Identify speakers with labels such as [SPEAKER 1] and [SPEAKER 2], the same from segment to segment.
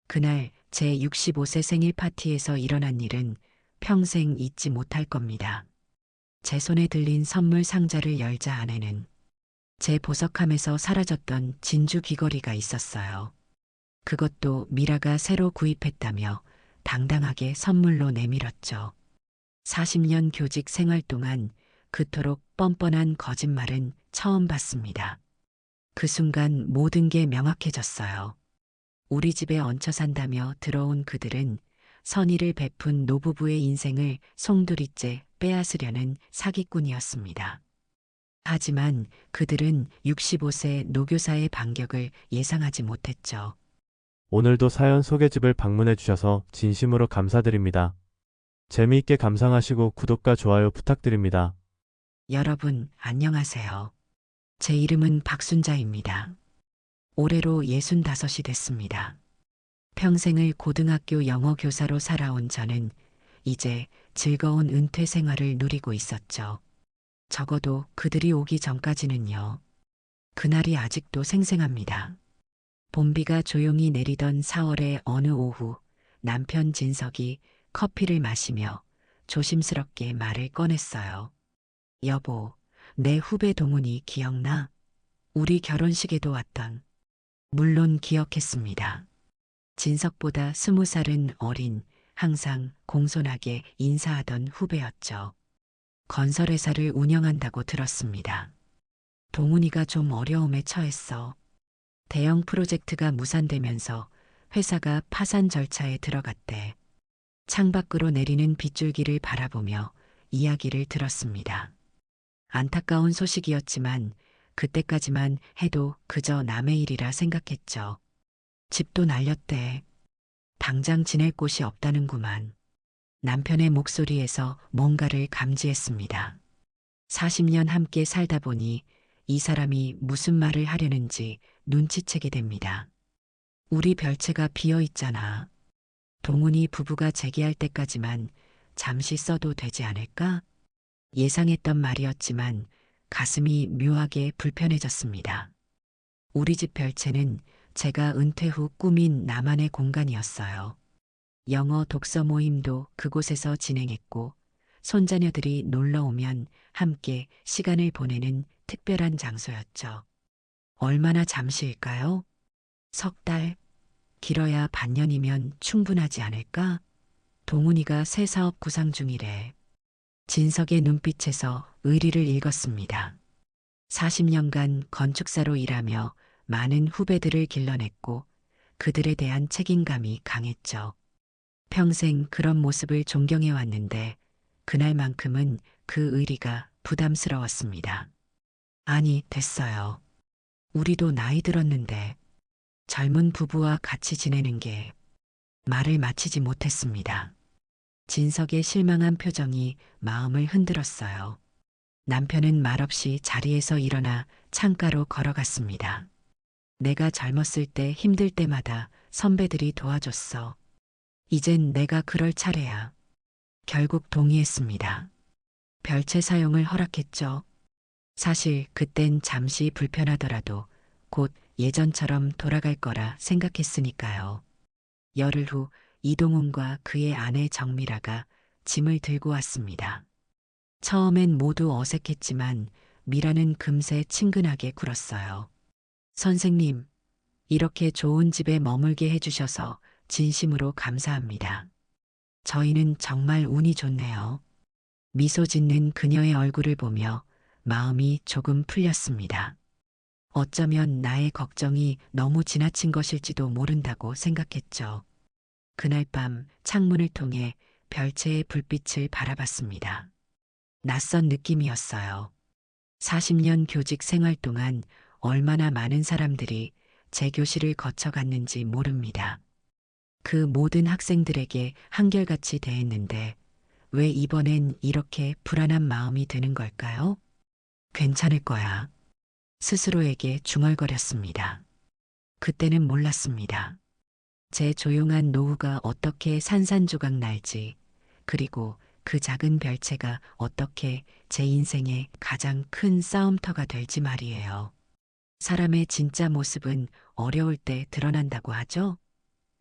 [SPEAKER 1] 그날 제 65세 생일 파티에서 일어난 일은 평생 잊지 못할 겁니다. 제 손에 들린 선물 상자를 열자 안에는 제 보석함에서 사라졌던 진주 귀걸이가 있었어요. 그것도 미라가 새로 구입했다며 당당하게 선물로 내밀었죠. 40년 교직 생활 동안 그토록 뻔뻔한 거짓말은 처음 봤습니다. 그 순간 모든 게 명확해졌어요. 우리 집에 얹혀 산다며 들어온 그들은 선의를 베푼 노부부의 인생을 송두리째 빼앗으려는 사기꾼이었습니다. 하지만 그들은 65세 노교사의 반격을 예상하지 못했죠.
[SPEAKER 2] 오늘도 사연 소개집을 방문해 주셔서 진심으로 감사드립니다. 재미있게 감상하시고 구독과 좋아요 부탁드립니다.
[SPEAKER 1] 여러분, 안녕하세요. 제 이름은 박순자입니다. 올해로 65이 됐습니다. 평생을 고등학교 영어 교사로 살아온 저는 이제 즐거운 은퇴 생활을 누리고 있었죠. 적어도 그들이 오기 전까지는요. 그날이 아직도 생생합니다. 봄비가 조용히 내리던 4월의 어느 오후, 남편 진석이 커피를 마시며 조심스럽게 말을 꺼냈어요. 여보, 내 후배 동훈이 기억나? 우리 결혼식에도 왔던. 물론 기억했습니다. 진석보다 20살은 어린, 항상 공손하게 인사하던 후배였죠. 건설회사를 운영한다고 들었습니다. 동훈이가 좀 어려움에 처했어. 대형 프로젝트가 무산되면서 회사가 파산 절차에 들어갔대. 창밖으로 내리는 빗줄기를 바라보며 이야기를 들었습니다. 안타까운 소식이었지만 그때까지만 해도 그저 남의 일이라 생각했죠. 집도 날렸대. 당장 지낼 곳이 없다는구만. 남편의 목소리에서 뭔가를 감지했습니다. 40년 함께 살다 보니 이 사람이 무슨 말을 하려는지 눈치채게 됩니다. 우리 별채가 비어 있잖아. 동훈이 부부가 재기할 때까지만 잠시 써도 되지 않을까? 예상했던 말이었지만 가슴이 묘하게 불편해졌습니다. 우리 집 별채는 제가 은퇴 후 꾸민 나만의 공간이었어요. 영어 독서 모임도 그곳에서 진행했고 손자녀들이 놀러 오면 함께 시간을 보내는 특별한 장소였죠. 얼마나 잠시일까요? 석 달, 길어야 반년이면 충분하지 않을까? 동훈이가 새 사업 구상 중이래. 진석의 눈빛에서 의리를 읽었습니다. 40년간 건축사로 일하며 많은 후배들을 길러냈고 그들에 대한 책임감이 강했죠. 평생 그런 모습을 존경해 왔는데 그날만큼은 그 의리가 부담스러웠습니다. 아니, 됐어요. 우리도 나이 들었는데 젊은 부부와 같이 지내는 게 말을 마치지 못했습니다. 진석의 실망한 표정이 마음을 흔들었어요. 남편은 말없이 자리에서 일어나 창가로 걸어갔습니다. 내가 젊었을 때 힘들 때마다 선배들이 도와줬어. 이젠 내가 그럴 차례야. 결국 동의했습니다. 별채 사용을 허락했죠. 사실 그땐 잠시 불편하더라도 곧 예전처럼 돌아갈 거라 생각했으니까요. 열흘 후 이동훈과 그의 아내 정미라가 짐을 들고 왔습니다. 처음엔 모두 어색했지만 미라는 금세 친근하게 굴었어요. 선생님, 이렇게 좋은 집에 머물게 해주셔서 진심으로 감사합니다. 저희는 정말 운이 좋네요. 미소 짓는 그녀의 얼굴을 보며 마음이 조금 풀렸습니다. 어쩌면 나의 걱정이 너무 지나친 것일지도 모른다고 생각했죠. 그날 밤 창문을 통해 별채의 불빛을 바라봤습니다. 낯선 느낌이었어요. 40년 교직 생활 동안 얼마나 많은 사람들이 제 교실을 거쳐갔는지 모릅니다. 그 모든 학생들에게 한결같이 대했는데 왜 이번엔 이렇게 불안한 마음이 드는 걸까요? 괜찮을 거야. 스스로에게 중얼거렸습니다. 그때는 몰랐습니다. 제 조용한 노후가 어떻게 산산조각 날지, 그리고 그 작은 별채가 어떻게 제 인생의 가장 큰 싸움터가 될지 말이에요. 사람의 진짜 모습은 어려울 때 드러난다고 하죠?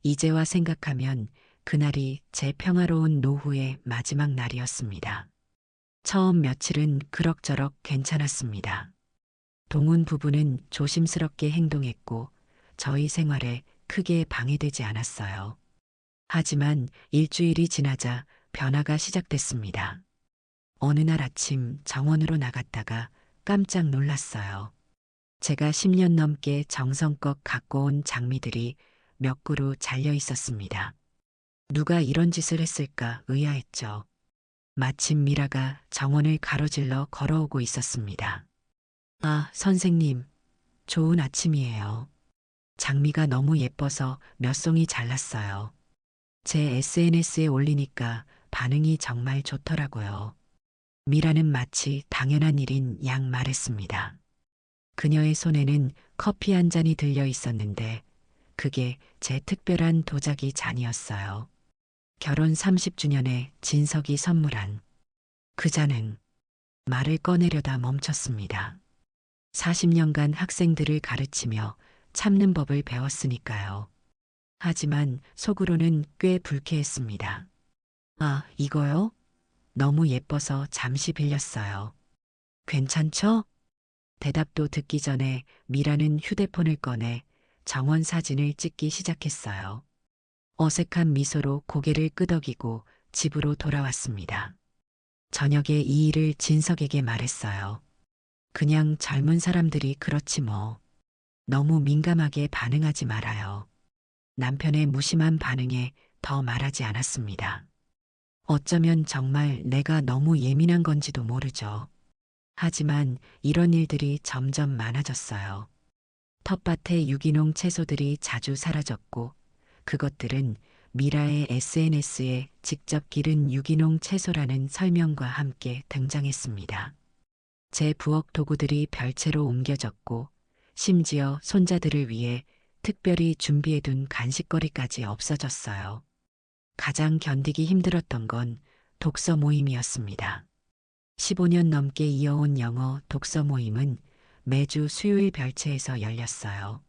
[SPEAKER 1] 이제와 생각하면 그날이 제 평화로운 노후의 마지막 날이었습니다. 처음 며칠은 그럭저럭 괜찮았습니다. 동훈 부부는 조심스럽게 행동했고 저희 생활에 크게 방해되지 않았어요. 하지만 일주일이 지나자 변화가 시작됐습니다. 어느 날 아침 정원으로 나갔다가 깜짝 놀랐어요. 제가 10년 넘게 정성껏 갖고 온 장미들이 몇 그루 잘려 있었습니다. 누가 이런 짓을 했을까 의아했죠. 마침 미라가 정원을 가로질러 걸어오고 있었습니다. 아, 선생님, 좋은 아침이에요. 장미가 너무 예뻐서 몇 송이 잘랐어요. 제 SNS에 올리니까 반응이 정말 좋더라고요. 미라는 마치 당연한 일인 양 말했습니다. 그녀의 손에는 커피 한 잔이 들려 있었는데 그게 제 특별한 도자기 잔이었어요. 결혼 30주년에 진석이 선물한 그 잔은 말을 꺼내려다 멈췄습니다. 40년간 학생들을 가르치며 참는 법을 배웠으니까요. 하지만 속으로는 꽤 불쾌했습니다. 아, 이거요? 너무 예뻐서 잠시 빌렸어요. 괜찮죠? 대답도 듣기 전에 미라는 휴대폰을 꺼내 정원 사진을 찍기 시작했어요. 어색한 미소로 고개를 끄덕이고 집으로 돌아왔습니다. 저녁에 이 일을 진석에게 말했어요. 그냥 젊은 사람들이 그렇지 뭐. 너무 민감하게 반응하지 말아요. 남편의 무심한 반응에 더 말하지 않았습니다. 어쩌면 정말 내가 너무 예민한 건지도 모르죠. 하지만 이런 일들이 점점 많아졌어요. 텃밭의 유기농 채소들이 자주 사라졌고 그것들은 미라의 SNS에 직접 기른 유기농 채소라는 설명과 함께 등장했습니다. 제 부엌 도구들이 별채로 옮겨졌고 심지어 손자들을 위해 특별히 준비해둔 간식거리까지 없어졌어요. 가장 견디기 힘들었던 건 독서 모임이었습니다. 15년 넘게 이어온 영어 독서 모임은 매주 수요일 별채에서 열렸어요.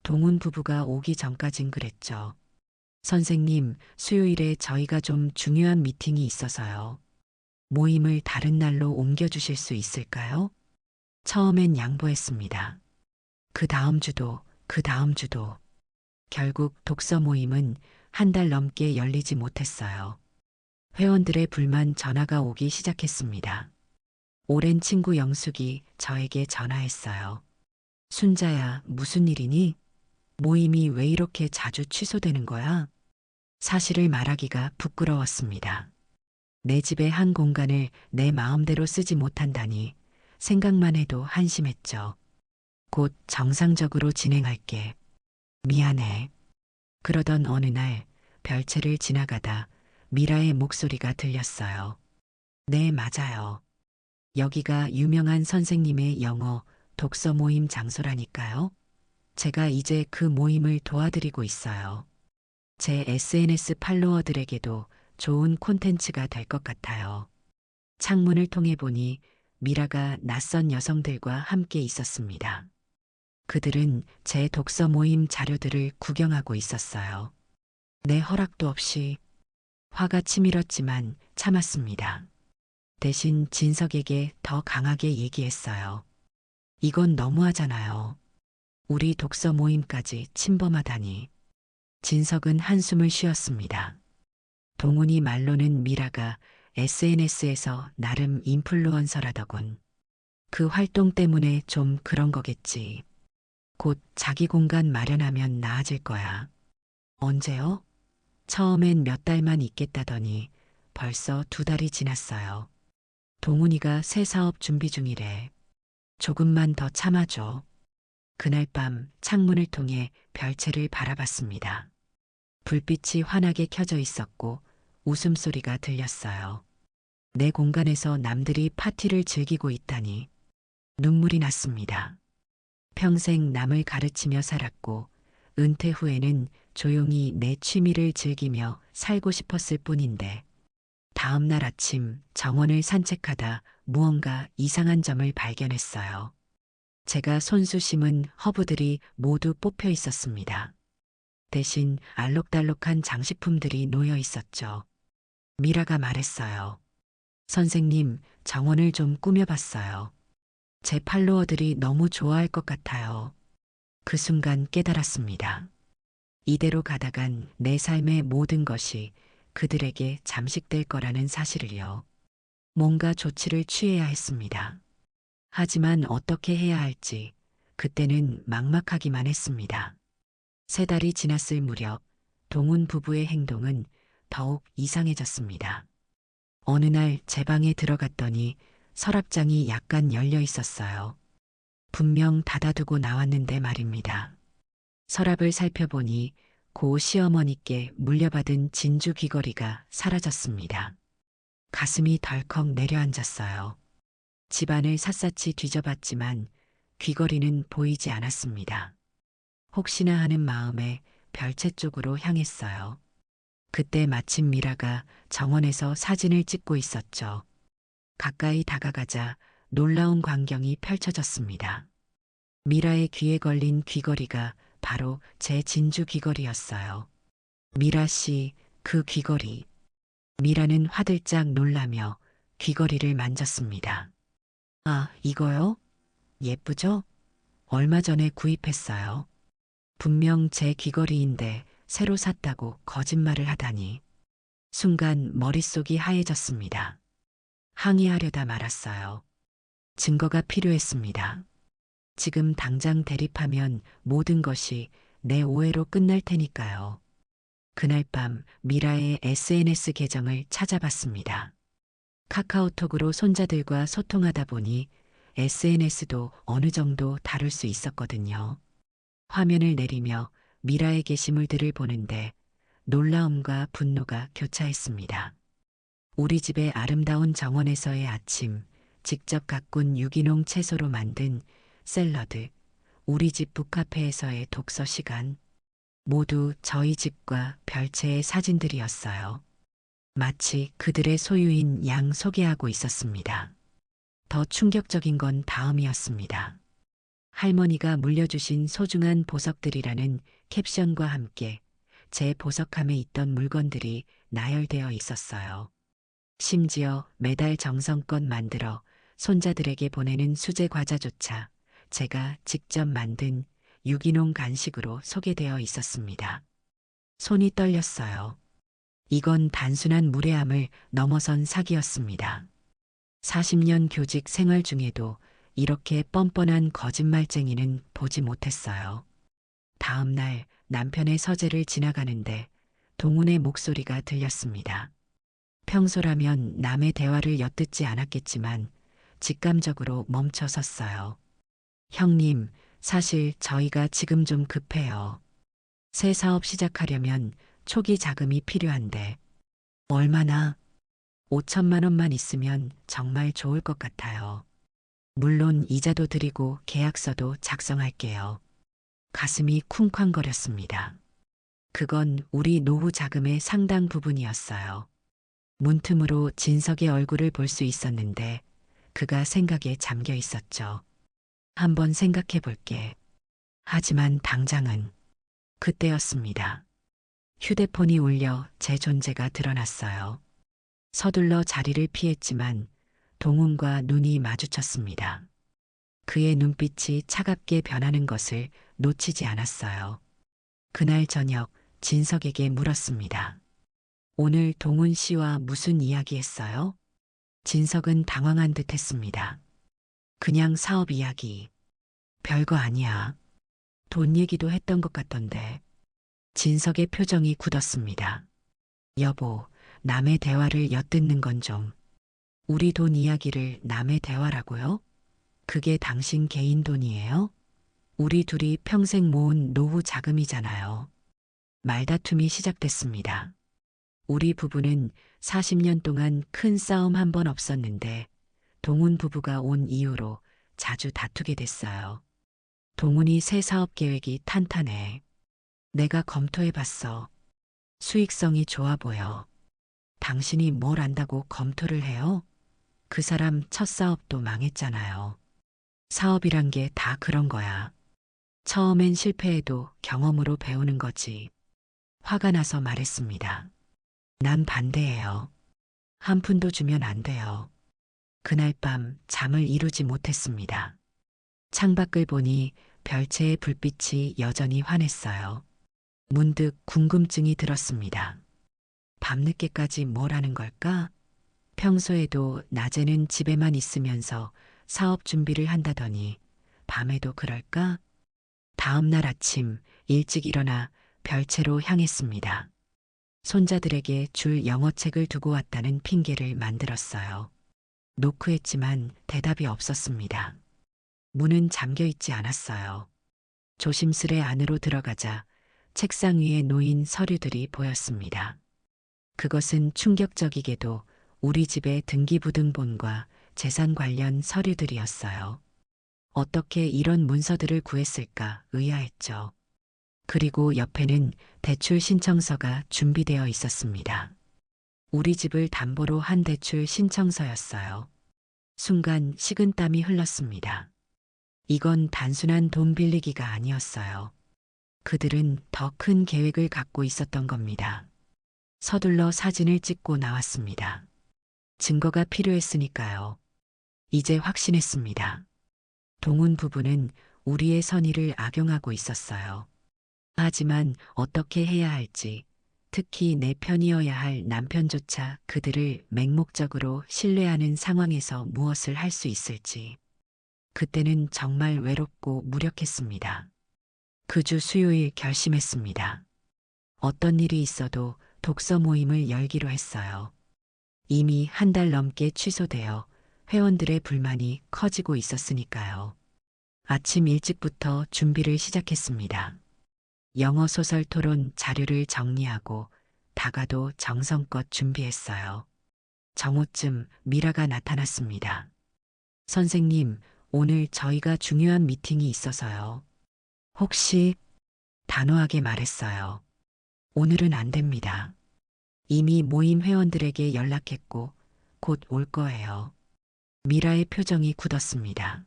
[SPEAKER 1] 동훈 부부가 오기 전까진 그랬죠. 선생님, 수요일에 저희가 좀 중요한 미팅이 있어서요. 모임을 다른 날로 옮겨주실 수 있을까요? 처음엔 양보했습니다. 그 다음 주도, 그 다음 주도. 결국 독서 모임은 한 달 넘게 열리지 못했어요. 회원들의 불만 전화가 오기 시작했습니다. 오랜 친구 영숙이 저에게 전화했어요. 순자야, 무슨 일이니? 모임이 왜 이렇게 자주 취소되는 거야? 사실을 말하기가 부끄러웠습니다. 내 집의 한 공간을 내 마음대로 쓰지 못한다니 생각만 해도 한심했죠. 곧 정상적으로 진행할게. 미안해. 그러던 어느 날 별채를 지나가다 미라의 목소리가 들렸어요. 네, 맞아요. 여기가 유명한 선생님의 영어 독서 모임 장소라니까요. 제가 이제 그 모임을 도와드리고 있어요. 제 SNS 팔로워들에게도 좋은 콘텐츠가 될 것 같아요. 창문을 통해 보니 미라가 낯선 여성들과 함께 있었습니다. 그들은 제 독서 모임 자료들을 구경하고 있었어요. 내 허락도 없이 화가 치밀었지만 참았습니다. 대신 진석에게 더 강하게 얘기했어요. 이건 너무하잖아요. 우리 독서 모임까지 침범하다니. 진석은 한숨을 쉬었습니다. 동훈이 말로는 미라가 SNS에서 나름 인플루언서라더군. 그 활동 때문에 좀 그런 거겠지. 곧 자기 공간 마련하면 나아질 거야. 언제요? 처음엔 몇 달만 있겠다더니 벌써 2달이 지났어요. 동훈이가 새 사업 준비 중이래. 조금만 더 참아줘. 그날 밤 창문을 통해 별채를 바라봤습니다. 불빛이 환하게 켜져 있었고 웃음소리가 들렸어요. 내 공간에서 남들이 파티를 즐기고 있다니 눈물이 났습니다. 평생 남을 가르치며 살았고 은퇴 후에는 조용히 내 취미를 즐기며 살고 싶었을 뿐인데 다음 날 아침 정원을 산책하다 무언가 이상한 점을 발견했어요. 제가 손수 심은 허브들이 모두 뽑혀 있었습니다. 대신 알록달록한 장식품들이 놓여 있었죠. 미라가 말했어요. 선생님, 정원을 좀 꾸며봤어요. 제 팔로워들이 너무 좋아할 것 같아요. 그 순간 깨달았습니다. 이대로 가다간 내 삶의 모든 것이 그들에게 잠식될 거라는 사실을요. 뭔가 조치를 취해야 했습니다. 하지만 어떻게 해야 할지 그때는 막막하기만 했습니다. 3달이 지났을 무렵 동훈 부부의 행동은 더욱 이상해졌습니다. 어느 날 제 방에 들어갔더니 서랍장이 약간 열려 있었어요. 분명 닫아두고 나왔는데 말입니다. 서랍을 살펴보니 고 시어머니께 물려받은 진주 귀걸이가 사라졌습니다. 가슴이 덜컥 내려앉았어요. 집안을 샅샅이 뒤져봤지만 귀걸이는 보이지 않았습니다. 혹시나 하는 마음에 별채 쪽으로 향했어요. 그때 마침 미라가 정원에서 사진을 찍고 있었죠. 가까이 다가가자 놀라운 광경이 펼쳐졌습니다. 미라의 귀에 걸린 귀걸이가 바로 제 진주 귀걸이였어요. 미라 씨, 그 귀걸이. 미라는 화들짝 놀라며 귀걸이를 만졌습니다. 아, 이거요? 예쁘죠? 얼마 전에 구입했어요. 분명 제 귀걸이인데 새로 샀다고 거짓말을 하다니. 순간 머릿속이 하얘졌습니다. 항의하려다 말았어요. 증거가 필요했습니다. 지금 당장 대립하면 모든 것이 내 오해로 끝날 테니까요. 그날 밤 미라의 SNS 계정을 찾아봤습니다. 카카오톡으로 손자들과 소통하다 보니 SNS도 어느 정도 다룰 수 있었거든요. 화면을 내리며 미라의 게시물들을 보는데 놀라움과 분노가 교차했습니다. 우리 집의 아름다운 정원에서의 아침, 직접 가꾼 유기농 채소로 만든 샐러드, 우리 집 북카페에서의 독서 시간, 모두 저희 집과 별채의 사진들이었어요. 마치 그들의 소유인 양 소개하고 있었습니다. 더 충격적인 건 다음이었습니다. 할머니가 물려주신 소중한 보석들이라는 캡션과 함께 제 보석함에 있던 물건들이 나열되어 있었어요. 심지어 매달 정성껏 만들어 손자들에게 보내는 수제 과자조차 제가 직접 만든 유기농 간식으로 소개되어 있었습니다. 손이 떨렸어요. 이건 단순한 무례함을 넘어선 사기였습니다. 40년 교직 생활 중에도 이렇게 뻔뻔한 거짓말쟁이는 보지 못했어요. 다음 날 남편의 서재를 지나가는데 동훈의 목소리가 들렸습니다. 평소라면 남의 대화를 엿듣지 않았겠지만 직감적으로 멈춰 섰어요. 형님, 사실 저희가 지금 좀 급해요. 새 사업 시작하려면 초기 자금이 필요한데 얼마나? 5천만 원만 있으면 정말 좋을 것 같아요. 물론 이자도 드리고 계약서도 작성할게요. 가슴이 쿵쾅거렸습니다. 그건 우리 노후 자금의 상당 부분이었어요. 문틈으로 진석의 얼굴을 볼 수 있었는데 그가 생각에 잠겨 있었죠. 한번 생각해 볼게. 하지만 당장은 그때였습니다. 휴대폰이 울려 제 존재가 드러났어요. 서둘러 자리를 피했지만 동훈과 눈이 마주쳤습니다. 그의 눈빛이 차갑게 변하는 것을 놓치지 않았어요. 그날 저녁 진석에게 물었습니다. 오늘 동훈 씨와 무슨 이야기 했어요? 진석은 당황한 듯 했습니다. 그냥 사업 이야기. 별거 아니야. 돈 얘기도 했던 것 같던데. 진석의 표정이 굳었습니다. 여보, 남의 대화를 엿듣는 건 좀. 우리 돈 이야기를 남의 대화라고요? 그게 당신 개인 돈이에요? 우리 둘이 평생 모은 노후 자금이잖아요. 말다툼이 시작됐습니다. 우리 부부는 40년 동안 큰 싸움 한 번 없었는데 동훈 부부가 온 이후로 자주 다투게 됐어요. 동훈이 새 사업 계획이 탄탄해. 내가 검토해봤어. 수익성이 좋아 보여. 당신이 뭘 안다고 검토를 해요? 그 사람 첫 사업도 망했잖아요. 사업이란 게 다 그런 거야. 처음엔 실패해도 경험으로 배우는 거지. 화가 나서 말했습니다. 난 반대해요. 한 푼도 주면 안 돼요. 그날 밤 잠을 이루지 못했습니다. 창밖을 보니 별채의 불빛이 여전히 환했어요. 문득 궁금증이 들었습니다. 밤늦게까지 뭘 하는 걸까? 평소에도 낮에는 집에만 있으면서 사업 준비를 한다더니 밤에도 그럴까? 다음 날 아침 일찍 일어나 별채로 향했습니다. 손자들에게 줄 영어책을 두고 왔다는 핑계를 만들었어요. 노크했지만 대답이 없었습니다. 문은 잠겨 있지 않았어요. 조심스레 안으로 들어가자 책상 위에 놓인 서류들이 보였습니다. 그것은 충격적이게도 우리 집의 등기부등본과 재산 관련 서류들이었어요. 어떻게 이런 문서들을 구했을까 의아했죠. 그리고 옆에는 대출 신청서가 준비되어 있었습니다. 우리 집을 담보로 한 대출 신청서였어요. 순간 식은땀이 흘렀습니다. 이건 단순한 돈 빌리기가 아니었어요. 그들은 더 큰 계획을 갖고 있었던 겁니다. 서둘러 사진을 찍고 나왔습니다. 증거가 필요했으니까요. 이제 확신했습니다. 동훈 부부는 우리의 선의를 악용하고 있었어요. 하지만 어떻게 해야 할지, 특히 내 편이어야 할 남편조차 그들을 맹목적으로 신뢰하는 상황에서 무엇을 할 수 있을지. 그때는 정말 외롭고 무력했습니다. 그 주 수요일 결심했습니다. 어떤 일이 있어도 독서 모임을 열기로 했어요. 이미 한 달 넘게 취소되어 회원들의 불만이 커지고 있었으니까요. 아침 일찍부터 준비를 시작했습니다. 영어 소설 토론 자료를 정리하고 다가도 정성껏 준비했어요. 정오쯤 미라가 나타났습니다. 선생님, 오늘 저희가 중요한 미팅이 있어서요. 혹시 단호하게 말했어요. 오늘은 안 됩니다. 이미 모임 회원들에게 연락했고 곧 올 거예요. 미라의 표정이 굳었습니다.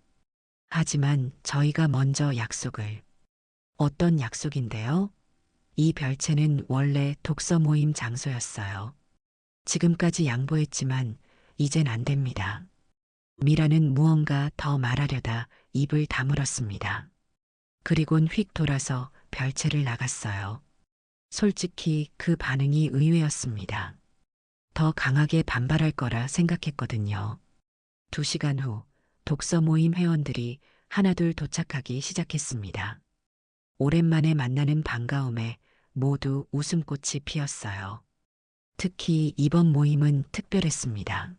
[SPEAKER 1] 하지만 저희가 먼저 약속을. 어떤 약속인데요? 이 별채는 원래 독서 모임 장소였어요. 지금까지 양보했지만 이젠 안 됩니다. 미라는 무언가 더 말하려다 입을 다물었습니다. 그리곤 휙 돌아서 별채를 나갔어요. 솔직히 그 반응이 의외였습니다. 더 강하게 반발할 거라 생각했거든요. 2시간 후 독서 모임 회원들이 하나둘 도착하기 시작했습니다. 오랜만에 만나는 반가움에 모두 웃음꽃이 피었어요. 특히 이번 모임은 특별했습니다.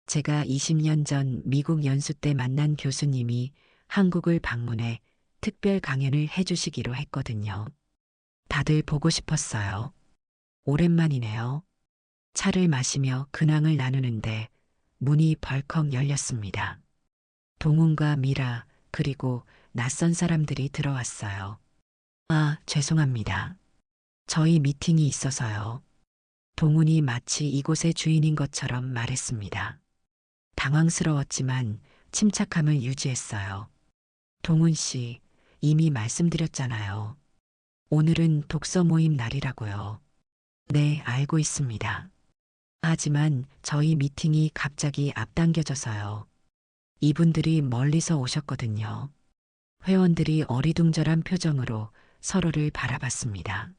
[SPEAKER 1] 제가 20년 전 미국 연수 때 만난 교수님이 한국을 방문해 특별 강연을 해주시기로 했거든요. 다들 보고 싶었어요. 오랜만이네요. 차를 마시며 근황을 나누는데 문이 벌컥 열렸습니다. 동훈과 미라 그리고 낯선 사람들이 들어왔어요. 아, 죄송합니다. 저희 미팅이 있어서요. 동훈이 마치 이곳의 주인인 것처럼 말했습니다. 당황스러웠지만 침착함을 유지했어요. 동훈 씨, 이미 말씀드렸잖아요. 오늘은 독서 모임 날이라고요. 네, 알고 있습니다. 하지만 저희 미팅이 갑자기 앞당겨져서요. 이분들이 멀리서 오셨거든요. 회원들이 어리둥절한 표정으로 서로를 바라봤습니다.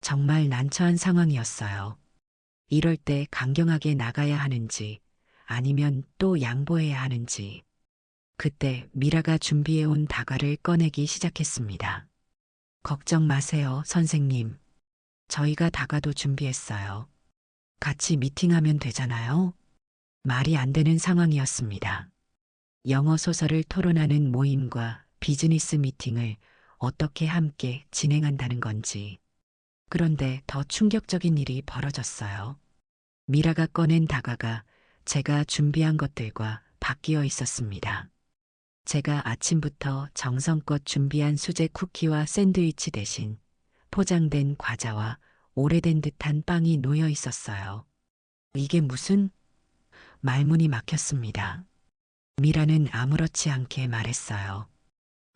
[SPEAKER 1] 정말 난처한 상황이었어요. 이럴 때 강경하게 나가야 하는지 아니면 또 양보해야 하는지. 그때 미라가 준비해온 다과를 꺼내기 시작했습니다. 걱정 마세요, 선생님. 저희가 다과도 준비했어요. 같이 미팅하면 되잖아요. 말이 안 되는 상황이었습니다. 영어 소설을 토론하는 모임과 비즈니스 미팅을 어떻게 함께 진행한다는 건지. 그런데 더 충격적인 일이 벌어졌어요. 미라가 꺼낸 다과가 제가 준비한 것들과 바뀌어 있었습니다. 제가 아침부터 정성껏 준비한 수제 쿠키와 샌드위치 대신 포장된 과자와 오래된 듯한 빵이 놓여 있었어요. 이게 무슨? 말문이 막혔습니다. 미라는 아무렇지 않게 말했어요.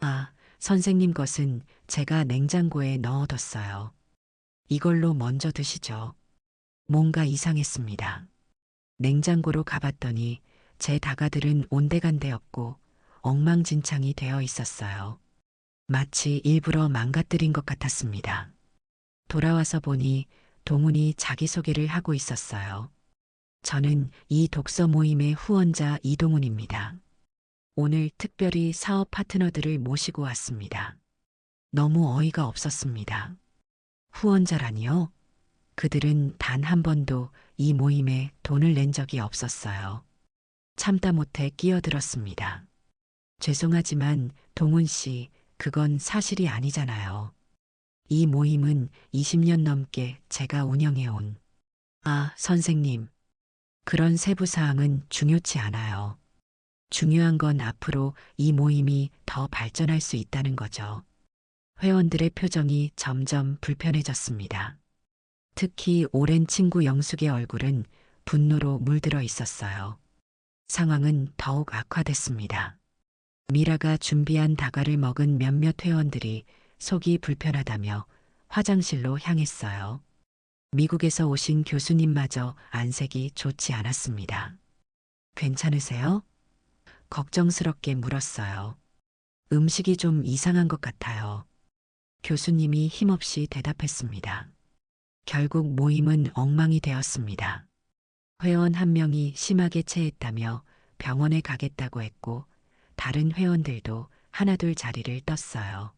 [SPEAKER 1] 아, 선생님 것은 제가 냉장고에 넣어뒀어요. 이걸로 먼저 드시죠. 뭔가 이상했습니다. 냉장고로 가봤더니 제 다가들은 온데간데 없고 엉망진창이 되어 있었어요. 마치 일부러 망가뜨린 것 같았습니다. 돌아와서 보니 동훈이 자기소개를 하고 있었어요. 저는 이 독서 모임의 후원자 이동훈입니다. 오늘 특별히 사업 파트너들을 모시고 왔습니다. 너무 어이가 없었습니다. 후원자라니요? 그들은 단 한 번도 이 모임에 돈을 낸 적이 없었어요. 참다 못해 끼어들었습니다. 죄송하지만 동훈 씨, 그건 사실이 아니잖아요. 이 모임은 20년 넘게 제가 운영해온. 아, 선생님. 그런 세부 사항은 중요치 않아요. 중요한 건 앞으로 이 모임이 더 발전할 수 있다는 거죠. 회원들의 표정이 점점 불편해졌습니다. 특히 오랜 친구 영숙의 얼굴은 분노로 물들어 있었어요. 상황은 더욱 악화됐습니다. 미라가 준비한 다과를 먹은 몇몇 회원들이 속이 불편하다며 화장실로 향했어요. 미국에서 오신 교수님마저 안색이 좋지 않았습니다. 괜찮으세요? 걱정스럽게 물었어요. 음식이 좀 이상한 것 같아요. 교수님이 힘없이 대답했습니다. 결국 모임은 엉망이 되었습니다. 회원 한 명이 심하게 체했다며 병원에 가겠다고 했고 다른 회원들도 하나둘 자리를 떴어요.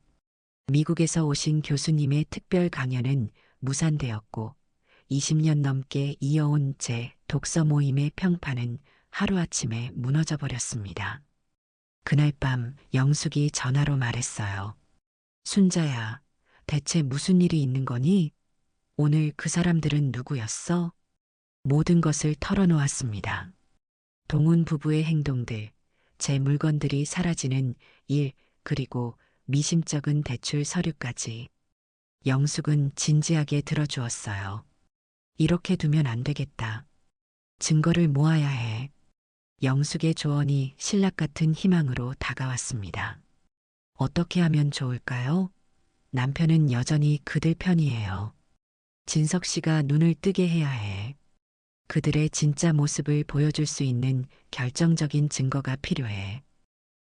[SPEAKER 1] 미국에서 오신 교수님의 특별 강연은 무산되었고 20년 넘게 이어온 제 독서 모임의 평판은 하루아침에 무너져 버렸습니다. 그날 밤 영숙이 전화로 말했어요. 순자야, 대체 무슨 일이 있는 거니? 오늘 그 사람들은 누구였어? 모든 것을 털어놓았습니다. 동훈 부부의 행동들, 제 물건들이 사라지는 일, 그리고 미심쩍은 대출 서류까지. 영숙은 진지하게 들어주었어요. 이렇게 두면 안 되겠다. 증거를 모아야 해. 영숙의 조언이 신락 같은 희망으로 다가왔습니다. 어떻게 하면 좋을까요? 남편은 여전히 그들 편이에요. 진석 씨가 눈을 뜨게 해야 해. 그들의 진짜 모습을 보여줄 수 있는 결정적인 증거가 필요해.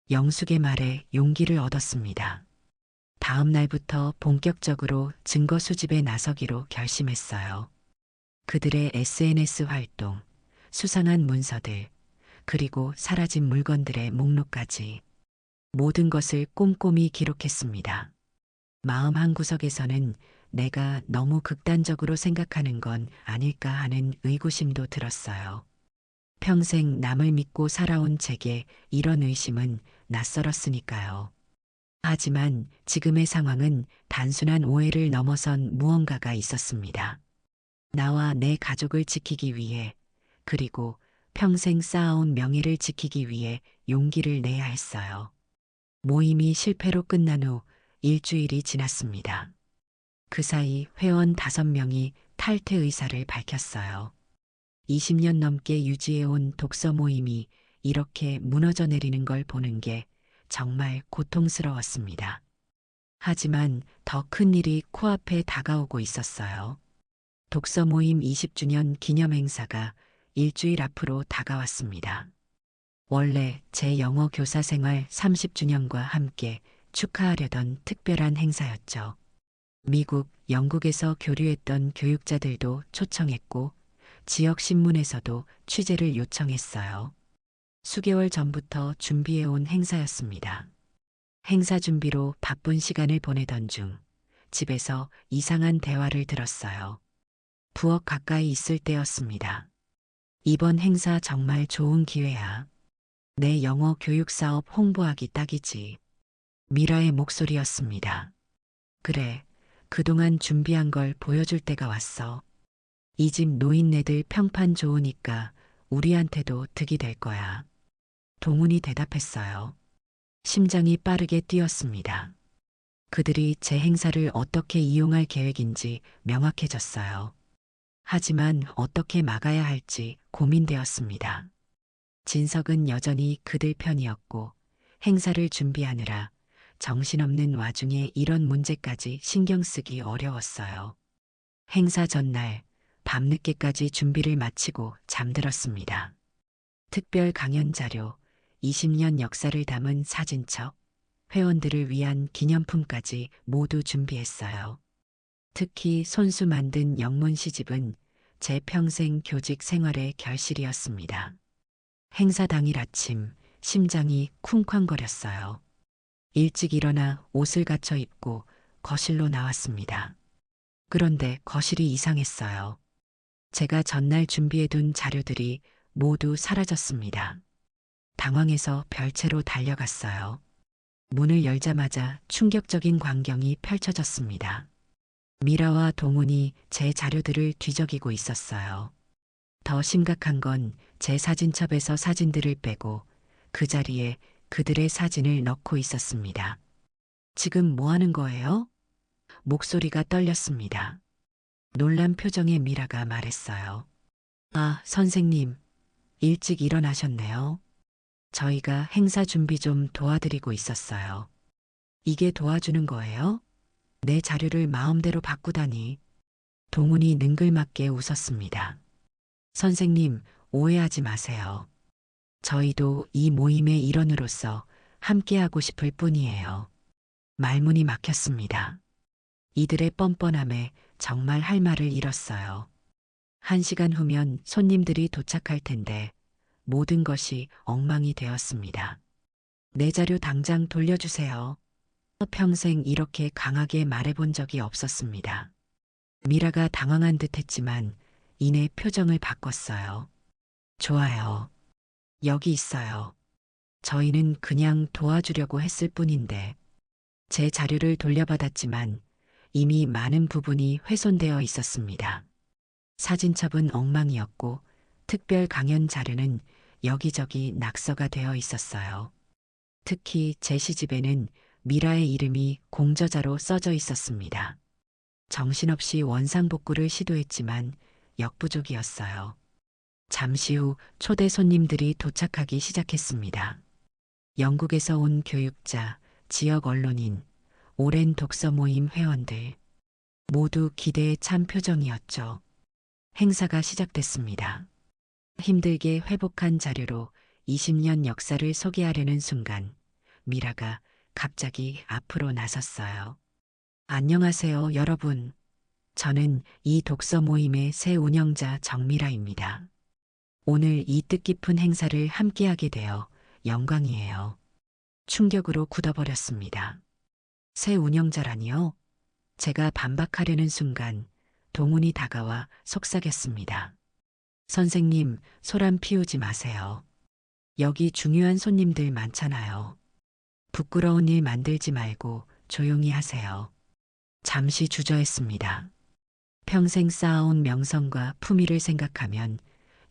[SPEAKER 1] 영숙의 말에 용기를 얻었습니다. 다음 날부터 본격적으로 증거 수집에 나서기로 결심했어요. 그들의 SNS 활동, 수상한 문서들, 그리고 사라진 물건들의 목록까지 모든 것을 꼼꼼히 기록했습니다. 마음 한구석에서는 내가 너무 극단적으로 생각하는 건 아닐까 하는 의구심도 들었어요. 평생 남을 믿고 살아온 제게 이런 의심은 낯설었으니까요. 하지만 지금의 상황은 단순한 오해를 넘어선 무언가가 있었습니다. 나와 내 가족을 지키기 위해, 그리고 평생 쌓아온 명예를 지키기 위해 용기를 내야 했어요. 모임이 실패로 끝난 후 일주일이 지났습니다. 그 사이 회원 5명이 탈퇴 의사를 밝혔어요. 20년 넘게 유지해온 독서 모임이 이렇게 무너져 내리는 걸 보는 게 정말 고통스러웠습니다. 하지만 더 큰 일이 코앞에 다가오고 있었어요. 독서 모임 20주년 기념 행사가 일주일 앞으로 다가왔습니다. 원래 제 영어 교사 생활 30주년과 함께 축하하려던 특별한 행사였죠. 미국, 영국에서 교류했던 교육자들도 초청했고 지역 신문에서도 취재를 요청했어요. 수개월 전부터 준비해온 행사였습니다. 행사 준비로 바쁜 시간을 보내던 중 집에서 이상한 대화를 들었어요. 부엌 가까이 있을 때였습니다. 이번 행사 정말 좋은 기회야. 내 영어 교육 사업 홍보하기 딱이지. 미라의 목소리였습니다. 그래, 그동안 준비한 걸 보여줄 때가 왔어. 이 집 노인네들 평판 좋으니까 우리한테도 득이 될 거야. 동훈이 대답했어요. 심장이 빠르게 뛰었습니다. 그들이 제 행사를 어떻게 이용할 계획인지 명확해졌어요. 하지만 어떻게 막아야 할지 고민되었습니다. 진석은 여전히 그들 편이었고 행사를 준비하느라 정신없는 와중에 이런 문제까지 신경 쓰기 어려웠어요. 행사 전날 밤늦게까지 준비를 마치고 잠들었습니다. 특별 강연 자료, 20년 역사를 담은 사진첩, 회원들을 위한 기념품까지 모두 준비했어요. 특히 손수 만든 영문 시집은 제 평생 교직 생활의 결실이었습니다. 행사 당일 아침 심장이 쿵쾅거렸어요. 일찍 일어나 옷을 갖춰 입고 거실로 나왔습니다. 그런데 거실이 이상했어요. 제가 전날 준비해둔 자료들이 모두 사라졌습니다. 당황해서 별채로 달려갔어요. 문을 열자마자 충격적인 광경이 펼쳐졌습니다. 미라와 동훈이 제 자료들을 뒤적이고 있었어요. 더 심각한 건 제 사진첩에서 사진들을 빼고 그 자리에 그들의 사진을 넣고 있었습니다. 지금 뭐 하는 거예요? 목소리가 떨렸습니다. 놀란 표정의 미라가 말했어요. 아, 선생님, 일찍 일어나셨네요. 저희가 행사 준비 좀 도와드리고 있었어요. 이게 도와주는 거예요? 내 자료를 마음대로 바꾸다니. 동훈이 능글맞게 웃었습니다. 선생님, 오해하지 마세요. 저희도 이 모임의 일원으로서 함께하고 싶을 뿐이에요. 말문이 막혔습니다. 이들의 뻔뻔함에 정말 할 말을 잃었어요. 1시간 후면 손님들이 도착할 텐데 모든 것이 엉망이 되었습니다. 내 자료 당장 돌려주세요. 평생 이렇게 강하게 말해본 적이 없었습니다. 미라가 당황한 듯 했지만 이내 표정을 바꿨어요. 좋아요. 여기 있어요. 저희는 그냥 도와주려고 했을 뿐인데 제 자료를 돌려받았지만 이미 많은 부분이 훼손되어 있었습니다. 사진첩은 엉망이었고 특별 강연 자료는 여기저기 낙서가 되어 있었어요. 특히 제 시집에는 미라의 이름이 공저자로 써져 있었습니다. 정신없이 원상복구를 시도했지만 역부족이었어요. 잠시 후 초대 손님들이 도착하기 시작했습니다. 영국에서 온 교육자, 지역 언론인, 오랜 독서 모임 회원들. 모두 기대에 찬 표정이었죠. 행사가 시작됐습니다. 힘들게 회복한 자료로 20년 역사를 소개하려는 순간, 미라가 갑자기 앞으로 나섰어요. 안녕하세요, 여러분. 저는 이 독서 모임의 새 운영자 정미라입니다. 오늘 이 뜻깊은 행사를 함께하게 되어 영광이에요. 충격으로 굳어버렸습니다. 새 운영자라니요? 제가 반박하려는 순간 동훈이 다가와 속삭였습니다. 선생님, 소란 피우지 마세요. 여기 중요한 손님들 많잖아요. 부끄러운 일 만들지 말고 조용히 하세요. 잠시 주저했습니다. 평생 쌓아온 명성과 품위를 생각하면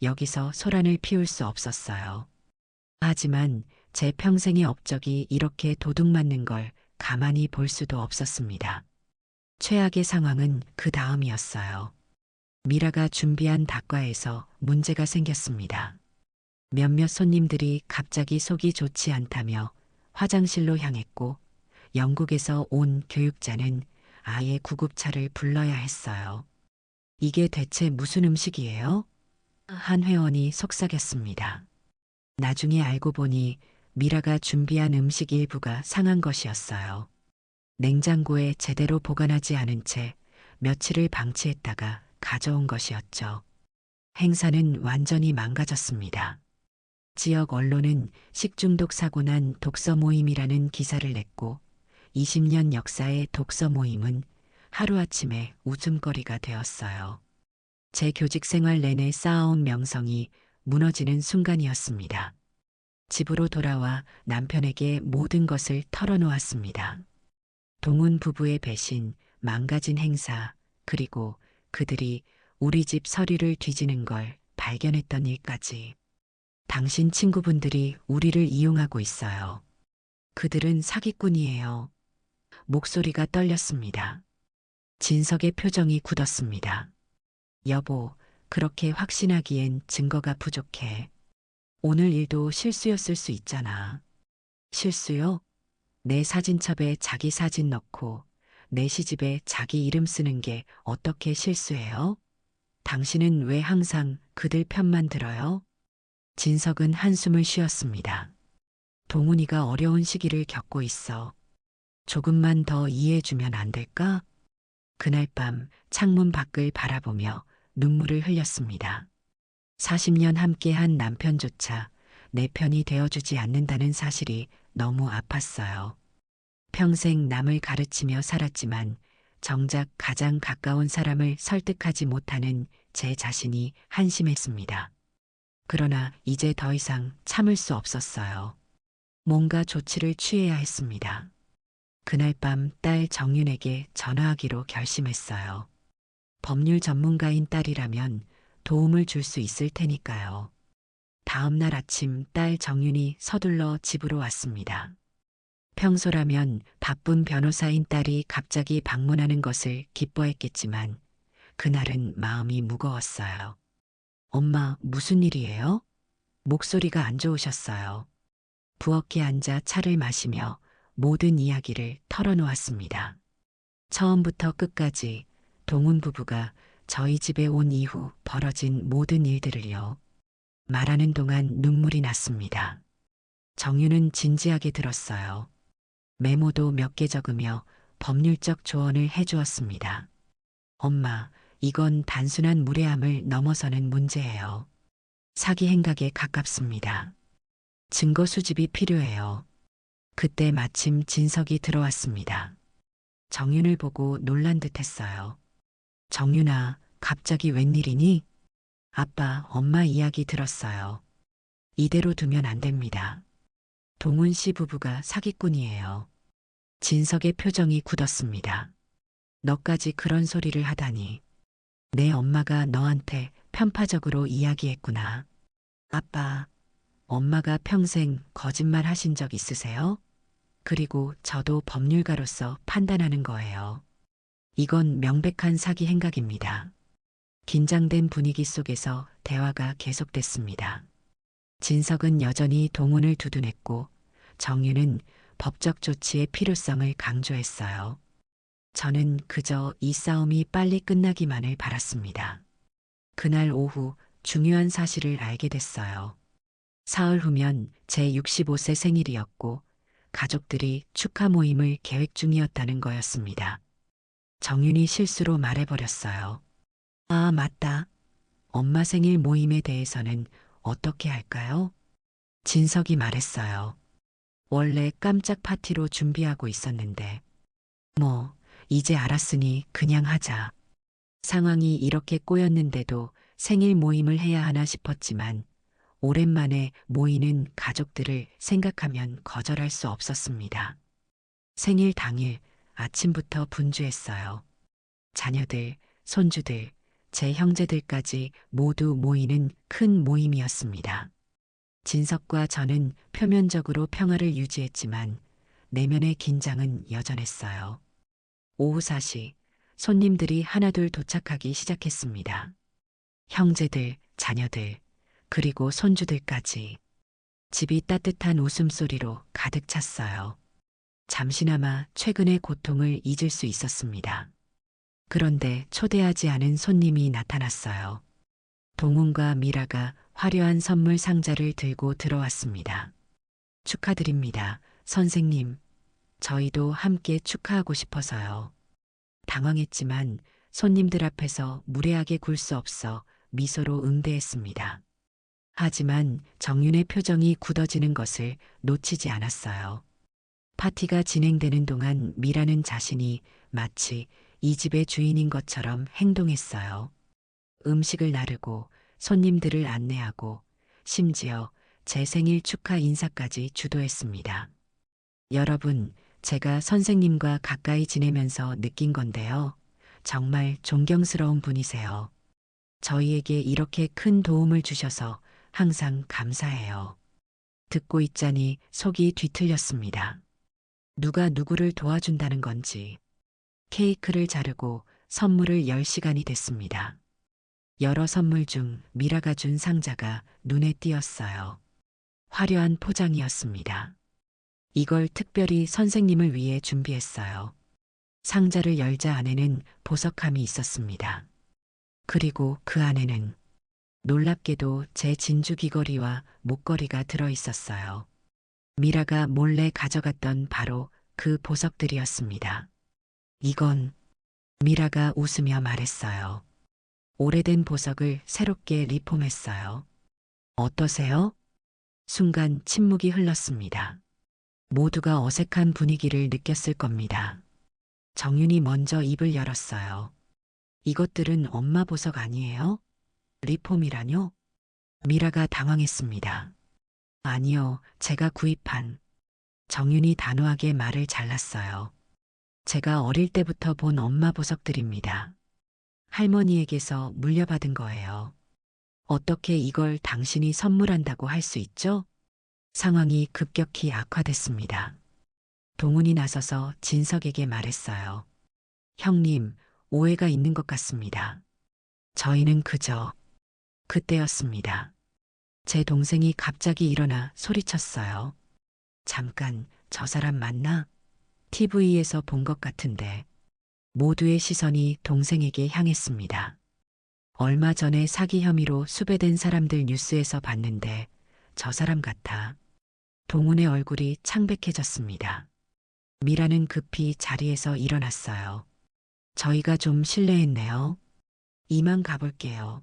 [SPEAKER 1] 여기서 소란을 피울 수 없었어요. 하지만 제 평생의 업적이 이렇게 도둑맞는 걸 가만히 볼 수도 없었습니다. 최악의 상황은 그 다음이었어요. 미라가 준비한 다과에서 문제가 생겼습니다. 몇몇 손님들이 갑자기 속이 좋지 않다며 화장실로 향했고 영국에서 온 교육자는 아예 구급차를 불러야 했어요. 이게 대체 무슨 음식이에요? 한 회원이 속삭였습니다. 나중에 알고 보니 미라가 준비한 음식 일부가 상한 것이었어요. 냉장고에 제대로 보관하지 않은 채 며칠을 방치했다가 가져온 것이었죠. 행사는 완전히 망가졌습니다. 지역 언론은 식중독 사고 난 독서 모임이라는 기사를 냈고 20년 역사의 독서 모임은 하루아침에 웃음거리가 되었어요. 제 교직 생활 내내 쌓아온 명성이 무너지는 순간이었습니다. 집으로 돌아와 남편에게 모든 것을 털어놓았습니다. 동훈 부부의 배신, 망가진 행사, 그리고 그들이 우리 집 서류를 뒤지는 걸 발견했던 일까지. 당신 친구분들이 우리를 이용하고 있어요. 그들은 사기꾼이에요. 목소리가 떨렸습니다. 진석의 표정이 굳었습니다. 여보, 그렇게 확신하기엔 증거가 부족해. 오늘 일도 실수였을 수 있잖아. 실수요? 내 사진첩에 자기 사진 넣고 내 시집에 자기 이름 쓰는 게 어떻게 실수예요? 당신은 왜 항상 그들 편만 들어요? 진석은 한숨을 쉬었습니다. 동훈이가 어려운 시기를 겪고 있어. 조금만 더 이해해주면 안 될까? 그날 밤 창문 밖을 바라보며 눈물을 흘렸습니다. 40년 함께한 남편조차 내 편이 되어주지 않는다는 사실이 너무 아팠어요. 평생 남을 가르치며 살았지만 정작 가장 가까운 사람을 설득하지 못하는 제 자신이 한심했습니다. 그러나 이제 더 이상 참을 수 없었어요. 뭔가 조치를 취해야 했습니다. 그날 밤 딸 정윤에게 전화하기로 결심했어요. 법률 전문가인 딸이라면 도움을 줄 수 있을 테니까요. 다음 날 아침 딸 정윤이 서둘러 집으로 왔습니다. 평소라면 바쁜 변호사인 딸이 갑자기 방문하는 것을 기뻐했겠지만 그날은 마음이 무거웠어요. 엄마, 무슨 일이에요? 목소리가 안 좋으셨어요. 부엌에 앉아 차를 마시며 모든 이야기를 털어놓았습니다. 처음부터 끝까지 동훈 부부가 저희 집에 온 이후 벌어진 모든 일들을요. 말하는 동안 눈물이 났습니다. 정유는 진지하게 들었어요. 메모도 몇 개 적으며 법률적 조언을 해주었습니다. 엄마, 이건 단순한 무례함을 넘어서는 문제예요. 사기 행각에 가깝습니다. 증거 수집이 필요해요. 그때 마침 진석이 들어왔습니다. 정윤을 보고 놀란 듯 했어요. 정윤아, 갑자기 웬일이니? 아빠, 엄마 이야기 들었어요. 이대로 두면 안 됩니다. 동훈 씨 부부가 사기꾼이에요. 진석의 표정이 굳었습니다. 너까지 그런 소리를 하다니. 내 엄마가 너한테 편파적으로 이야기했구나. 아빠, 엄마가 평생 거짓말 하신 적 있으세요? 그리고 저도 법률가로서 판단하는 거예요. 이건 명백한 사기 행각입니다. 긴장된 분위기 속에서 대화가 계속됐습니다. 진석은 여전히 동훈을 두둔했고 정유는 법적 조치의 필요성을 강조했어요. 저는 그저 이 싸움이 빨리 끝나기만을 바랐습니다. 그날 오후 중요한 사실을 알게 됐어요. 사흘 후면 제 65세 생일이었고 가족들이 축하 모임을 계획 중이었다는 거였습니다. 정윤이 실수로 말해버렸어요. 아, 맞다. 엄마 생일 모임에 대해서는 어떻게 할까요? 진석이 말했어요. 원래 깜짝 파티로 준비하고 있었는데. 뭐, 이제 알았으니 그냥 하자. 상황이 이렇게 꼬였는데도 생일 모임을 해야 하나 싶었지만 오랜만에 모이는 가족들을 생각하면 거절할 수 없었습니다. 생일 당일 아침부터 분주했어요. 자녀들, 손주들, 제 형제들까지 모두 모이는 큰 모임이었습니다. 진석과 저는 표면적으로 평화를 유지했지만 내면의 긴장은 여전했어요. 오후 4시 손님들이 하나둘 도착하기 시작했습니다. 형제들, 자녀들, 그리고 손주들까지. 집이 따뜻한 웃음소리로 가득 찼어요. 잠시나마 최근의 고통을 잊을 수 있었습니다. 그런데 초대하지 않은 손님이 나타났어요. 동훈과 미라가 화려한 선물 상자를 들고 들어왔습니다. 축하드립니다, 선생님. 저희도 함께 축하하고 싶어서요. 당황했지만 손님들 앞에서 무례하게 굴 수 없어 미소로 응대했습니다. 하지만 정윤의 표정이 굳어지는 것을 놓치지 않았어요. 파티가 진행되는 동안 미라는 자신이 마치 이 집의 주인인 것처럼 행동했어요. 음식을 나르고 손님들을 안내하고 심지어 제 생일 축하 인사까지 주도했습니다. 여러분, 제가 선생님과 가까이 지내면서 느낀 건데요. 정말 존경스러운 분이세요. 저희에게 이렇게 큰 도움을 주셔서 항상 감사해요. 듣고 있자니 속이 뒤틀렸습니다. 누가 누구를 도와준다는 건지. 케이크를 자르고 선물을 열 시간이 됐습니다. 여러 선물 중 미라가 준 상자가 눈에 띄었어요. 화려한 포장이었습니다. 이걸 특별히 선생님을 위해 준비했어요. 상자를 열자 안에는 보석함이 있었습니다. 그리고 그 안에는 놀랍게도 제 진주 귀걸이와 목걸이가 들어 있었어요. 미라가 몰래 가져갔던 바로 그 보석들이었습니다. 이건 미라가 웃으며 말했어요. 오래된 보석을 새롭게 리폼했어요. 어떠세요? 순간 침묵이 흘렀습니다. 모두가 어색한 분위기를 느꼈을 겁니다. 정윤이 먼저 입을 열었어요. 이것들은 엄마 보석 아니에요? 리폼이라뇨? 미라가 당황했습니다. 아니요, 제가 구입한. 정윤이 단호하게 말을 잘랐어요. 제가 어릴 때부터 본 엄마 보석들입니다. 할머니에게서 물려받은 거예요. 어떻게 이걸 당신이 선물한다고 할 수 있죠? 상황이 급격히 악화됐습니다. 동훈이 나서서 진석에게 말했어요. 형님, 오해가 있는 것 같습니다. 저희는 그저 그때였습니다. 제 동생이 갑자기 일어나 소리쳤어요. 잠깐, 저 사람 맞나? TV에서 본 것 같은데. 모두의 시선이 동생에게 향했습니다. 얼마 전에 사기 혐의로 수배된 사람들 뉴스에서 봤는데 저 사람 같아. 동훈의 얼굴이 창백해졌습니다. 미라는 급히 자리에서 일어났어요. 저희가 좀 실례했네요. 이만 가볼게요.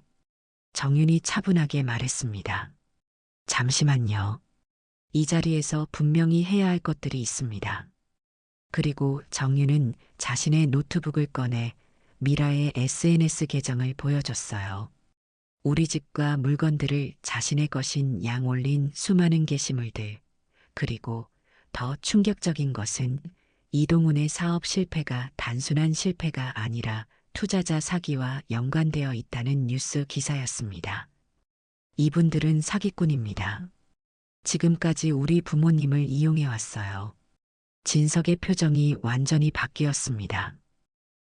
[SPEAKER 1] 정윤이 차분하게 말했습니다. 잠시만요. 이 자리에서 분명히 해야 할 것들이 있습니다. 그리고 정윤은 자신의 노트북을 꺼내 미라의 SNS 계정을 보여줬어요. 우리 집과 물건들을 자신의 것인 양 올린 수많은 게시물들, 그리고 더 충격적인 것은 이동훈의 사업 실패가 단순한 실패가 아니라 투자자 사기와 연관되어 있다는 뉴스 기사였습니다. 이분들은 사기꾼입니다. 지금까지 우리 부모님을 이용해 왔어요. 진석의 표정이 완전히 바뀌었습니다.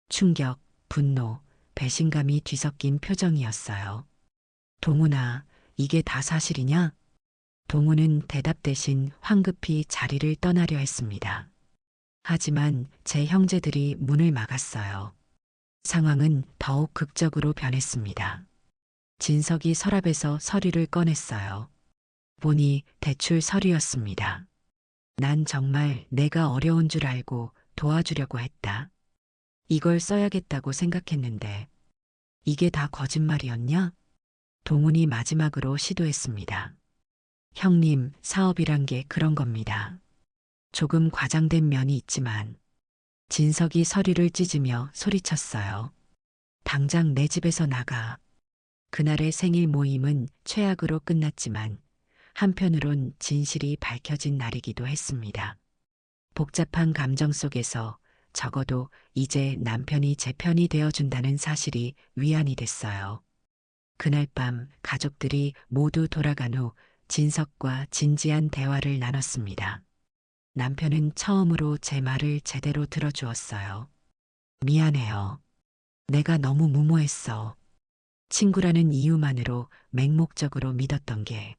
[SPEAKER 1] 충격, 분노, 배신감이 뒤섞인 표정이었어요. 동훈아, 이게 다 사실이냐? 동훈은 대답 대신 황급히 자리를 떠나려 했습니다. 하지만 제 형제들이 문을 막았어요. 상황은 더욱 극적으로 변했습니다. 진석이 서랍에서 서류를 꺼냈어요. 보니 대출 서류였습니다. 난 정말 내가 어려운 줄 알고 도와주려고 했다. 이걸 써야겠다고 생각했는데 이게 다 거짓말이었냐? 동훈이 마지막으로 시도했습니다. 형님, 사업이란 게 그런 겁니다. 조금 과장된 면이 있지만 진석이 서류를 찢으며 소리쳤어요. 당장 내 집에서 나가. 그날의 생일 모임은 최악으로 끝났지만 한편으론 진실이 밝혀진 날이기도 했습니다. 복잡한 감정 속에서 적어도 이제 남편이 제 편이 되어준다는 사실이 위안이 됐어요. 그날 밤 가족들이 모두 돌아간 후 진석과 진지한 대화를 나눴습니다. 남편은 처음으로 제 말을 제대로 들어주었어요. 미안해요. 내가 너무 무모했어. 친구라는 이유만으로 맹목적으로 믿었던 게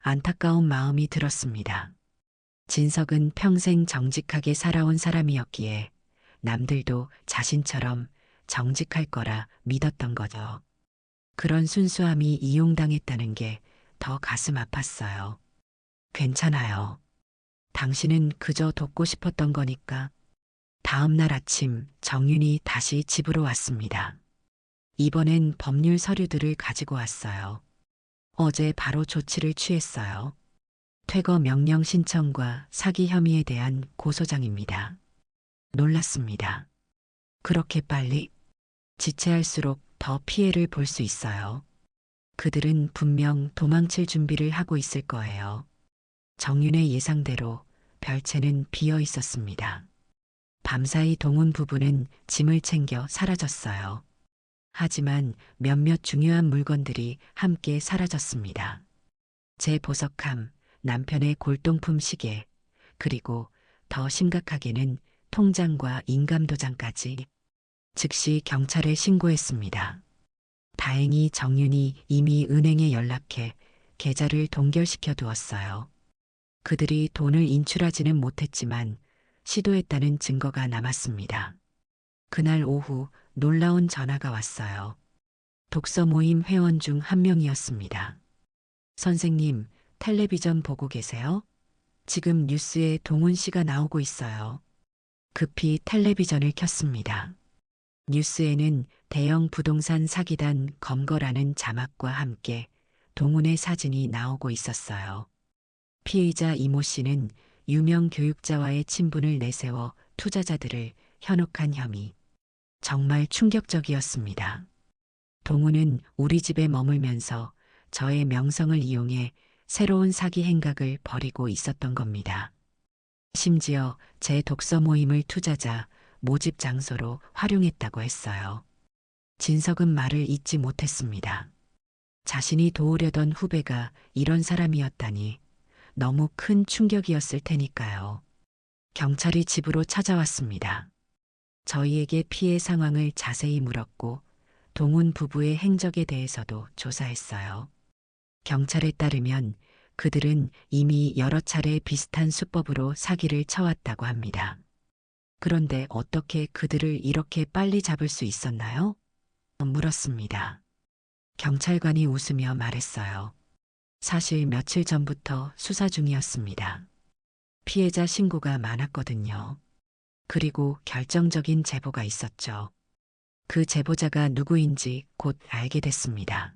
[SPEAKER 1] 안타까운 마음이 들었습니다. 진석은 평생 정직하게 살아온 사람이었기에 남들도 자신처럼 정직할 거라 믿었던 거죠. 그런 순수함이 이용당했다는 게 더 가슴 아팠어요. 괜찮아요. 당신은 그저 돕고 싶었던 거니까. 다음 날 아침 정윤이 다시 집으로 왔습니다. 이번엔 법률 서류들을 가지고 왔어요. 어제 바로 조치를 취했어요. 퇴거 명령 신청과 사기 혐의에 대한 고소장입니다. 놀랐습니다. 그렇게 빨리? 지체할수록 더 피해를 볼 수 있어요. 그들은 분명 도망칠 준비를 하고 있을 거예요. 정윤의 예상대로 별채는 비어 있었습니다. 밤사이 동훈 부부는 짐을 챙겨 사라졌어요. 하지만 몇몇 중요한 물건들이 함께 사라졌습니다. 제 보석함, 남편의 골동품 시계, 그리고 더 심각하게는 통장과 인감도장까지. 즉시 경찰에 신고했습니다. 다행히 정윤이 이미 은행에 연락해 계좌를 동결시켜 두었어요. 그들이 돈을 인출하지는 못했지만 시도했다는 증거가 남았습니다. 그날 오후 놀라운 전화가 왔어요. 독서 모임 회원 중 한 명이었습니다. 선생님, 텔레비전 보고 계세요? 지금 뉴스에 동훈 씨가 나오고 있어요. 급히 텔레비전을 켰습니다. 뉴스에는 대형 부동산 사기단 검거라는 자막과 함께 동훈의 사진이 나오고 있었어요. 피의자 이모 씨는 유명 교육자와의 친분을 내세워 투자자들을 현혹한 혐의. 정말 충격적이었습니다. 동훈은 우리 집에 머물면서 저의 명성을 이용해 새로운 사기 행각을 벌이고 있었던 겁니다. 심지어 제 독서 모임을 투자자 모집 장소로 활용했다고 했어요. 진석은 말을 잇지 못했습니다. 자신이 도우려던 후배가 이런 사람이었다니 너무 큰 충격이었을 테니까요. 경찰이 집으로 찾아왔습니다. 저희에게 피해 상황을 자세히 물었고 동훈 부부의 행적에 대해서도 조사했어요. 경찰에 따르면 그들은 이미 여러 차례 비슷한 수법으로 사기를 쳐왔다고 합니다. 그런데 어떻게 그들을 이렇게 빨리 잡을 수 있었나요? 물었습니다. 경찰관이 웃으며 말했어요. 사실 며칠 전부터 수사 중이었습니다. 피해자 신고가 많았거든요. 그리고 결정적인 제보가 있었죠. 그 제보자가 누구인지 곧 알게 됐습니다.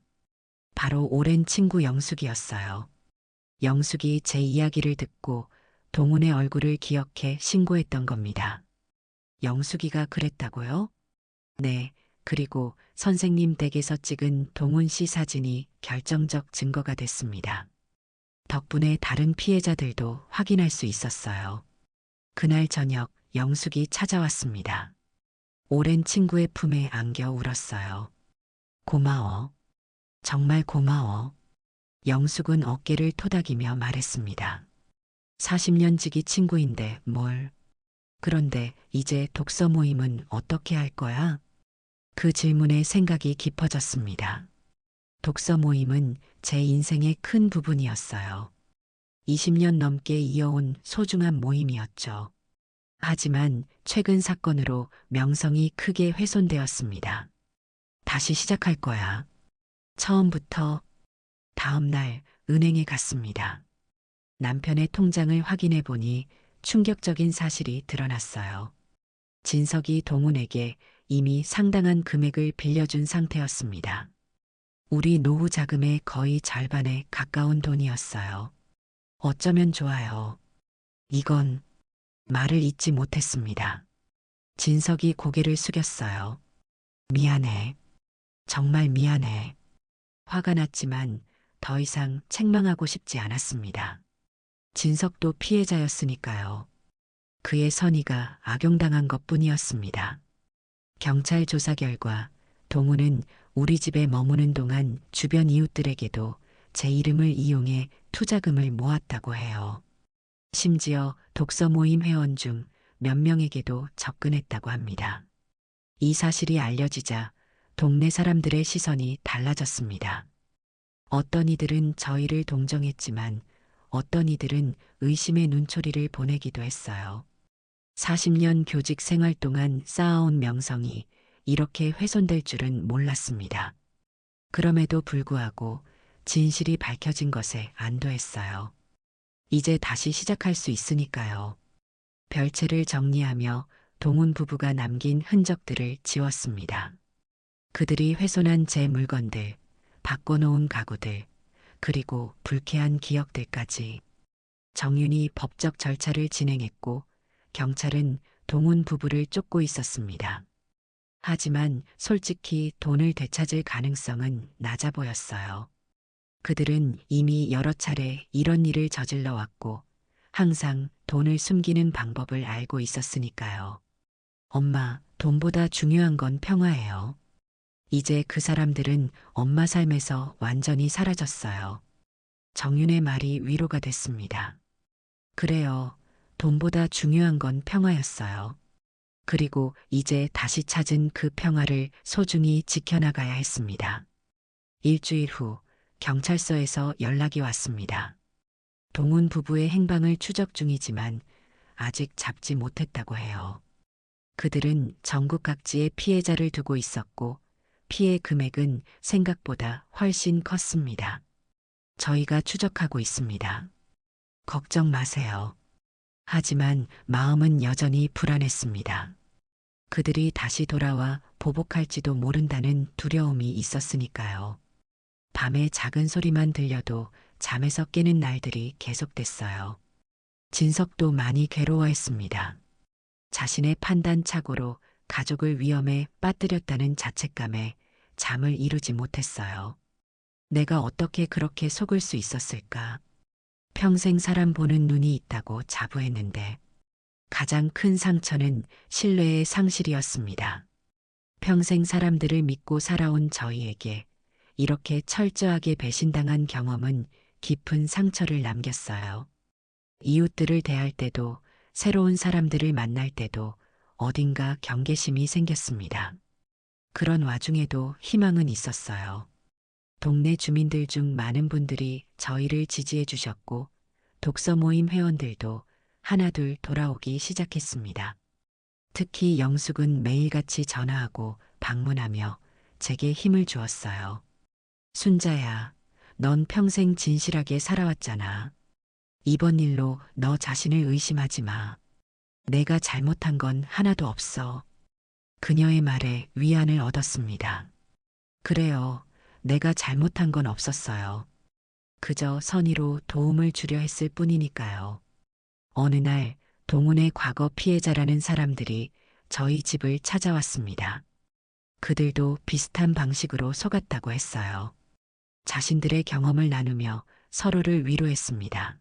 [SPEAKER 1] 바로 오랜 친구 영숙이었어요. 영숙이 제 이야기를 듣고 동훈의 얼굴을 기억해 신고했던 겁니다. 영숙이가 그랬다고요? 네, 그리고 선생님 댁에서 찍은 동훈 씨 사진이 결정적 증거가 됐습니다. 덕분에 다른 피해자들도 확인할 수 있었어요. 그날 저녁 영숙이 찾아왔습니다. 오랜 친구의 품에 안겨 울었어요. 고마워. 정말 고마워. 영숙은 어깨를 토닥이며 말했습니다. 40년 지기 친구인데 뭘. 그런데 이제 독서 모임은 어떻게 할 거야? 그 질문에 생각이 깊어졌습니다. 독서 모임은 제 인생의 큰 부분이었어요. 20년 넘게 이어온 소중한 모임이었죠. 하지만 최근 사건으로 명성이 크게 훼손되었습니다. 다시 시작할 거야. 처음부터. 다음 날 은행에 갔습니다. 남편의 통장을 확인해 보니 충격적인 사실이 드러났어요. 진석이 동훈에게 이미 상당한 금액을 빌려준 상태였습니다. 우리 노후 자금의 거의 절반에 가까운 돈이었어요. 어쩌면 좋아요. 이건 말을 잇지 못했습니다. 진석이 고개를 숙였어요. 미안해. 정말 미안해. 화가 났지만 더 이상 책망하고 싶지 않았습니다. 진석도 피해자였으니까요. 그의 선의가 악용당한 것뿐이었습니다. 경찰 조사 결과 동훈은 우리 집에 머무는 동안 주변 이웃들에게도 제 이름을 이용해 투자금을 모았다고 해요. 심지어 독서 모임 회원 중 몇 명에게도 접근했다고 합니다. 이 사실이 알려지자 동네 사람들의 시선이 달라졌습니다. 어떤 이들은 저희를 동정했지만 어떤 이들은 의심의 눈초리를 보내기도 했어요. 40년 교직 생활 동안 쌓아온 명성이 이렇게 훼손될 줄은 몰랐습니다. 그럼에도 불구하고 진실이 밝혀진 것에 안도했어요. 이제 다시 시작할 수 있으니까요. 별채를 정리하며 동훈 부부가 남긴 흔적들을 지웠습니다. 그들이 훼손한 제 물건들, 바꿔놓은 가구들, 그리고 불쾌한 기억들까지. 정윤이 법적 절차를 진행했고 경찰은 동훈 부부를 쫓고 있었습니다. 하지만 솔직히 돈을 되찾을 가능성은 낮아 보였어요. 그들은 이미 여러 차례 이런 일을 저질러 왔고 항상 돈을 숨기는 방법을 알고 있었으니까요. 엄마, 돈보다 중요한 건 평화예요. 이제 그 사람들은 엄마 삶에서 완전히 사라졌어요. 정윤의 말이 위로가 됐습니다. 그래요. 돈보다 중요한 건 평화였어요. 그리고 이제 다시 찾은 그 평화를 소중히 지켜나가야 했습니다. 일주일 후 경찰서에서 연락이 왔습니다. 동훈 부부의 행방을 추적 중이지만 아직 잡지 못했다고 해요. 그들은 전국 각지에 피해자를 두고 있었고 피해 금액은 생각보다 훨씬 컸습니다. 저희가 추적하고 있습니다. 걱정 마세요. 하지만 마음은 여전히 불안했습니다. 그들이 다시 돌아와 보복할지도 모른다는 두려움이 있었으니까요. 밤에 작은 소리만 들려도 잠에서 깨는 날들이 계속됐어요. 진석도 많이 괴로워했습니다. 자신의 판단착오로 가족을 위험에 빠뜨렸다는 자책감에 잠을 이루지 못했어요. 내가 어떻게 그렇게 속을 수 있었을까? 평생 사람 보는 눈이 있다고 자부했는데 가장 큰 상처는 신뢰의 상실이었습니다. 평생 사람들을 믿고 살아온 저희에게 이렇게 철저하게 배신당한 경험은 깊은 상처를 남겼어요. 이웃들을 대할 때도 새로운 사람들을 만날 때도 어딘가 경계심이 생겼습니다. 그런 와중에도 희망은 있었어요. 동네 주민들 중 많은 분들이 저희를 지지해 주셨고 독서 모임 회원들도 하나둘 돌아오기 시작했습니다. 특히 영숙은 매일같이 전화하고 방문하며 제게 힘을 주었어요. 순자야, 넌 평생 진실하게 살아왔잖아. 이번 일로 너 자신을 의심하지 마. 내가 잘못한 건 하나도 없어. 그녀의 말에 위안을 얻었습니다. 그래요. 내가 잘못한 건 없었어요. 그저 선의로 도움을 주려 했을 뿐이니까요. 어느 날 동훈의 과거 피해자라는 사람들이 저희 집을 찾아왔습니다. 그들도 비슷한 방식으로 속았다고 했어요. 자신들의 경험을 나누며 서로를 위로했습니다.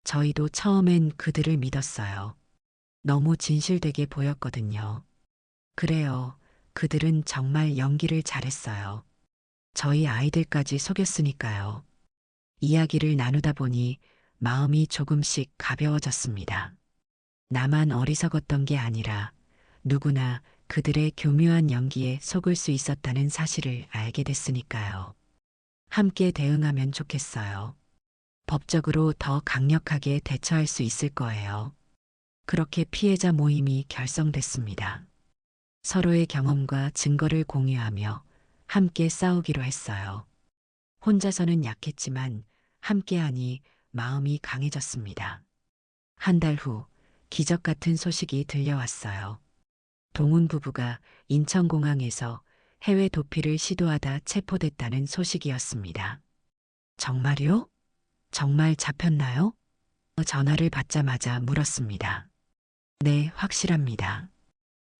[SPEAKER 1] 저희도 처음엔 그들을 믿었어요. 너무 진실되게 보였거든요. 그래요. 그들은 정말 연기를 잘했어요. 저희 아이들까지 속였으니까요. 이야기를 나누다 보니 마음이 조금씩 가벼워졌습니다. 나만 어리석었던 게 아니라 누구나 그들의 교묘한 연기에 속을 수 있었다는 사실을 알게 됐으니까요. 함께 대응하면 좋겠어요. 법적으로 더 강력하게 대처할 수 있을 거예요. 그렇게 피해자 모임이 결성됐습니다. 서로의 경험과 증거를 공유하며 함께 싸우기로 했어요. 혼자서는 약했지만 함께하니 마음이 강해졌습니다. 한 달 후 기적 같은 소식이 들려왔어요. 동훈 부부가 인천공항에서 해외 도피를 시도하다 체포됐다는 소식이었습니다. 정말요? 정말 잡혔나요? 전화를 받자마자 물었습니다. 네, 확실합니다.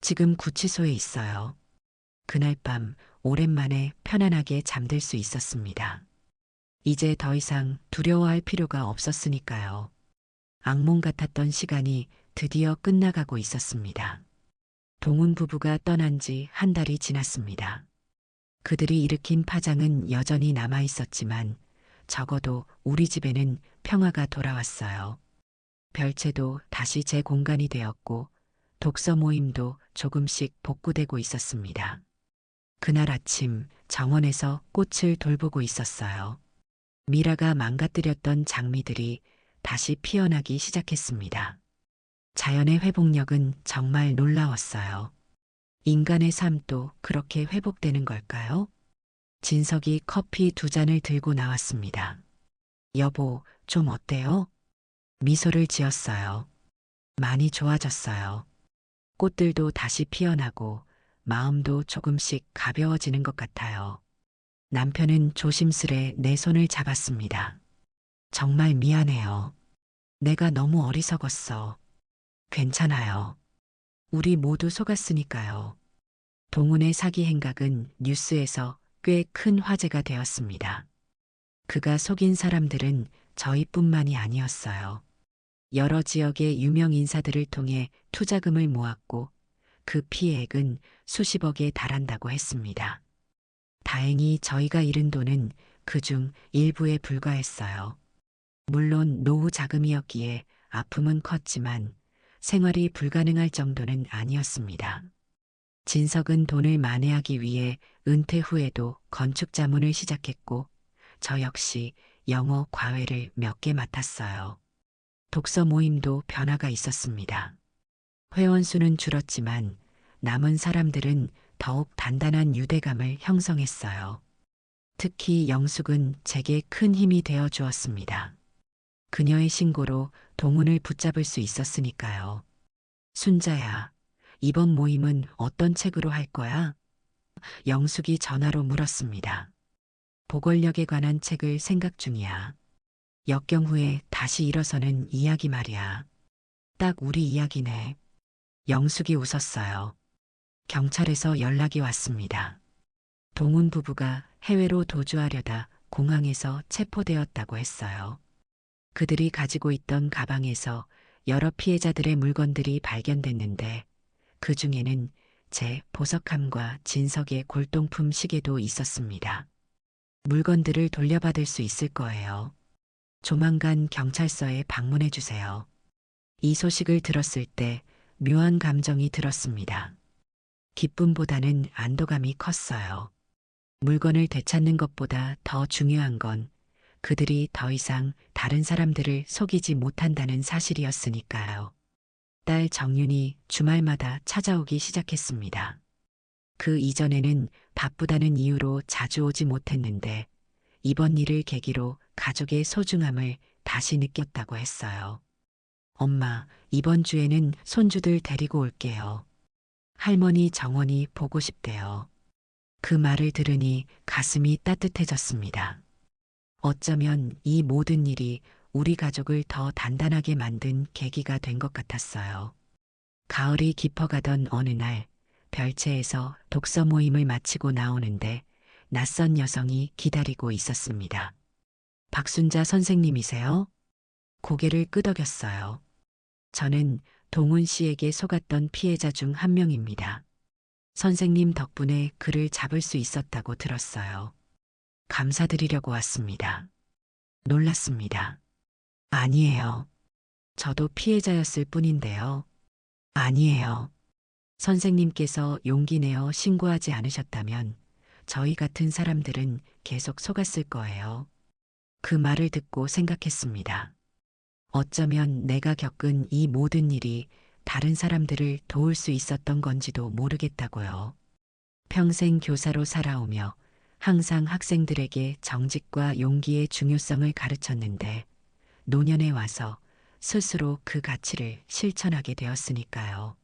[SPEAKER 1] 지금 구치소에 있어요. 그날 밤 오랜만에 편안하게 잠들 수 있었습니다. 이제 더 이상 두려워할 필요가 없었으니까요. 악몽 같았던 시간이 드디어 끝나가고 있었습니다. 동훈 부부가 떠난 지 한 달이 지났습니다. 그들이 일으킨 파장은 여전히 남아 있었지만 적어도 우리 집에는 평화가 돌아왔어요. 별채도 다시 제 공간이 되었고 독서 모임도 조금씩 복구되고 있었습니다. 그날 아침 정원에서 꽃을 돌보고 있었어요. 미라가 망가뜨렸던 장미들이 다시 피어나기 시작했습니다. 자연의 회복력은 정말 놀라웠어요. 인간의 삶도 그렇게 회복되는 걸까요? 진석이 커피 2잔을 들고 나왔습니다. 여보, 좀 어때요? 미소를 지었어요. 많이 좋아졌어요. 꽃들도 다시 피어나고 마음도 조금씩 가벼워지는 것 같아요. 남편은 조심스레 내 손을 잡았습니다. 정말 미안해요. 내가 너무 어리석었어. 괜찮아요. 우리 모두 속았으니까요. 동훈의 사기 행각은 뉴스에서 꽤 큰 화제가 되었습니다. 그가 속인 사람들은 저희뿐만이 아니었어요. 여러 지역의 유명 인사들을 통해 투자금을 모았고 그 피해액은 수십억에 달한다고 했습니다. 다행히 저희가 잃은 돈은 그중 일부에 불과했어요. 물론 노후 자금이었기에 아픔은 컸지만 생활이 불가능할 정도는 아니었습니다. 진석은 돈을 만회하기 위해 은퇴 후에도 건축 자문을 시작했고 저 역시 영어 과외를 몇 개 맡았어요. 독서 모임도 변화가 있었습니다. 회원 수는 줄었지만 남은 사람들은 더욱 단단한 유대감을 형성했어요. 특히 영숙은 제게 큰 힘이 되어 주었습니다. 그녀의 신고로 동훈을 붙잡을 수 있었으니까요. 순자야, 이번 모임은 어떤 책으로 할 거야? 영숙이 전화로 물었습니다. 보궐역에 관한 책을 생각 중이야. 역경 후에 다시 일어서는 이야기 말이야. 딱 우리 이야기네. 영숙이 웃었어요. 경찰에서 연락이 왔습니다. 동훈 부부가 해외로 도주하려다 공항에서 체포되었다고 했어요. 그들이 가지고 있던 가방에서 여러 피해자들의 물건들이 발견됐는데 그 중에는 제 보석함과 진석의 골동품 시계도 있었습니다. 물건들을 돌려받을 수 있을 거예요. 조만간 경찰서에 방문해 주세요. 이 소식을 들었을 때 묘한 감정이 들었습니다. 기쁨보다는 안도감이 컸어요. 물건을 되찾는 것보다 더 중요한 건 그들이 더 이상 다른 사람들을 속이지 못한다는 사실이었으니까요. 딸 정윤이 주말마다 찾아오기 시작했습니다. 그 이전에는 바쁘다는 이유로 자주 오지 못했는데 이번 일을 계기로 가족의 소중함을 다시 느꼈다고 했어요. 엄마, 이번 주에는 손주들 데리고 올게요. 할머니 정원이 보고 싶대요. 그 말을 들으니 가슴이 따뜻해졌습니다. 어쩌면 이 모든 일이 우리 가족을 더 단단하게 만든 계기가 된 것 같았어요. 가을이 깊어가던 어느 날, 별채에서 독서 모임을 마치고 나오는데 낯선 여성이 기다리고 있었습니다. 박순자 선생님이세요? 고개를 끄덕였어요. 저는 동훈 씨에게 속았던 피해자 중 한 명입니다. 선생님 덕분에 그를 잡을 수 있었다고 들었어요. 감사드리려고 왔습니다. 놀랐습니다. 아니에요. 저도 피해자였을 뿐인데요. 아니에요. 선생님께서 용기 내어 신고하지 않으셨다면 저희 같은 사람들은 계속 속았을 거예요. 그 말을 듣고 생각했습니다. 어쩌면 내가 겪은 이 모든 일이 다른 사람들을 도울 수 있었던 건지도 모르겠다고요. 평생 교사로 살아오며 항상 학생들에게 정직과 용기의 중요성을 가르쳤는데 노년에 와서 스스로 그 가치를 실천하게 되었으니까요.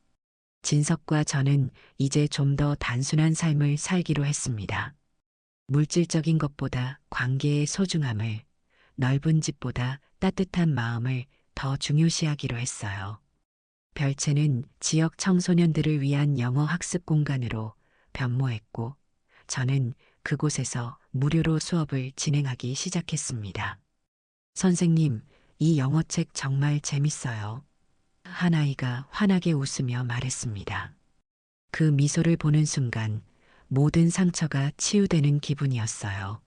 [SPEAKER 1] 진석과 저는 이제 좀 더 단순한 삶을 살기로 했습니다. 물질적인 것보다 관계의 소중함을, 넓은 집보다 따뜻한 마음을 더 중요시하기로 했어요. 별채는 지역 청소년들을 위한 영어 학습 공간으로 변모했고, 저는 그곳에서 무료로 수업을 진행하기 시작했습니다. 선생님, 이 영어책 정말 재밌어요. 한 아이가 환하게 웃으며 말했습니다. 그 미소를 보는 순간 모든 상처가 치유되는 기분이었어요.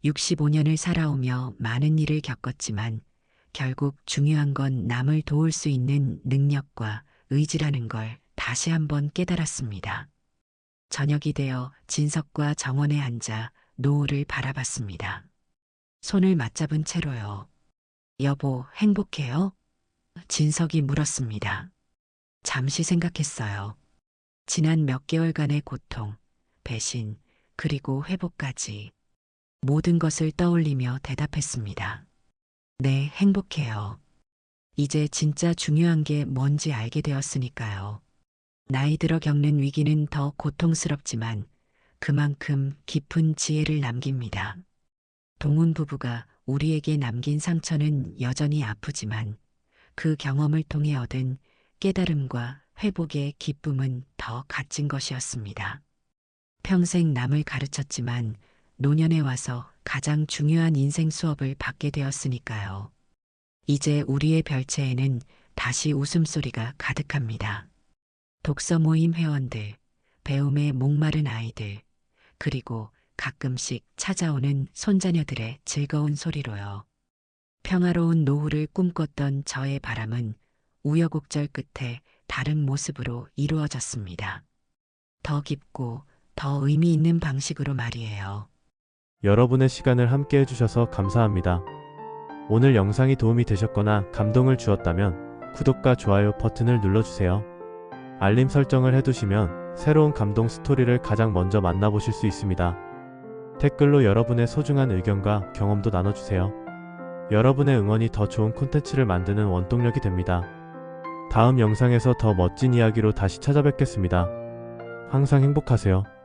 [SPEAKER 1] 65년을 살아오며 많은 일을 겪었지만 결국 중요한 건 남을 도울 수 있는 능력과 의지라는 걸 다시 한번 깨달았습니다. 저녁이 되어 진석과 정원에 앉아 노을을 바라봤습니다. 손을 맞잡은 채로요. 여보, 행복해요? 진석이 물었습니다. 잠시 생각했어요. 지난 몇 개월간의 고통, 배신, 그리고 회복까지 모든 것을 떠올리며 대답했습니다. 네, 행복해요. 이제 진짜 중요한 게 뭔지 알게 되었으니까요. 나이 들어 겪는 위기는 더 고통스럽지만 그만큼 깊은 지혜를 남깁니다. 동훈 부부가 우리에게 남긴 상처는 여전히 아프지만 그 경험을 통해 얻은 깨달음과 회복의 기쁨은 더 값진 것이었습니다. 평생 남을 가르쳤지만 노년에 와서 가장 중요한 인생 수업을 받게 되었으니까요. 이제 우리의 별채에는 다시 웃음소리가 가득합니다. 독서 모임 회원들, 배움에 목마른 아이들, 그리고 가끔씩 찾아오는 손자녀들의 즐거운 소리로요. 평화로운 노후를 꿈꿨던 저의 바람은 우여곡절 끝에 다른 모습으로 이루어졌습니다. 더 깊고 더 의미 있는 방식으로 말이에요.
[SPEAKER 2] 여러분의 시간을 함께 해주셔서 감사합니다. 오늘 영상이 도움이 되셨거나 감동을 주었다면 구독과 좋아요 버튼을 눌러주세요. 알림 설정을 해두시면 새로운 감동 스토리를 가장 먼저 만나보실 수 있습니다. 댓글로 여러분의 소중한 의견과 경험도 나눠주세요. 여러분의 응원이 더 좋은 콘텐츠를 만드는 원동력이 됩니다. 다음 영상에서 더 멋진 이야기로 다시 찾아뵙겠습니다. 항상 행복하세요.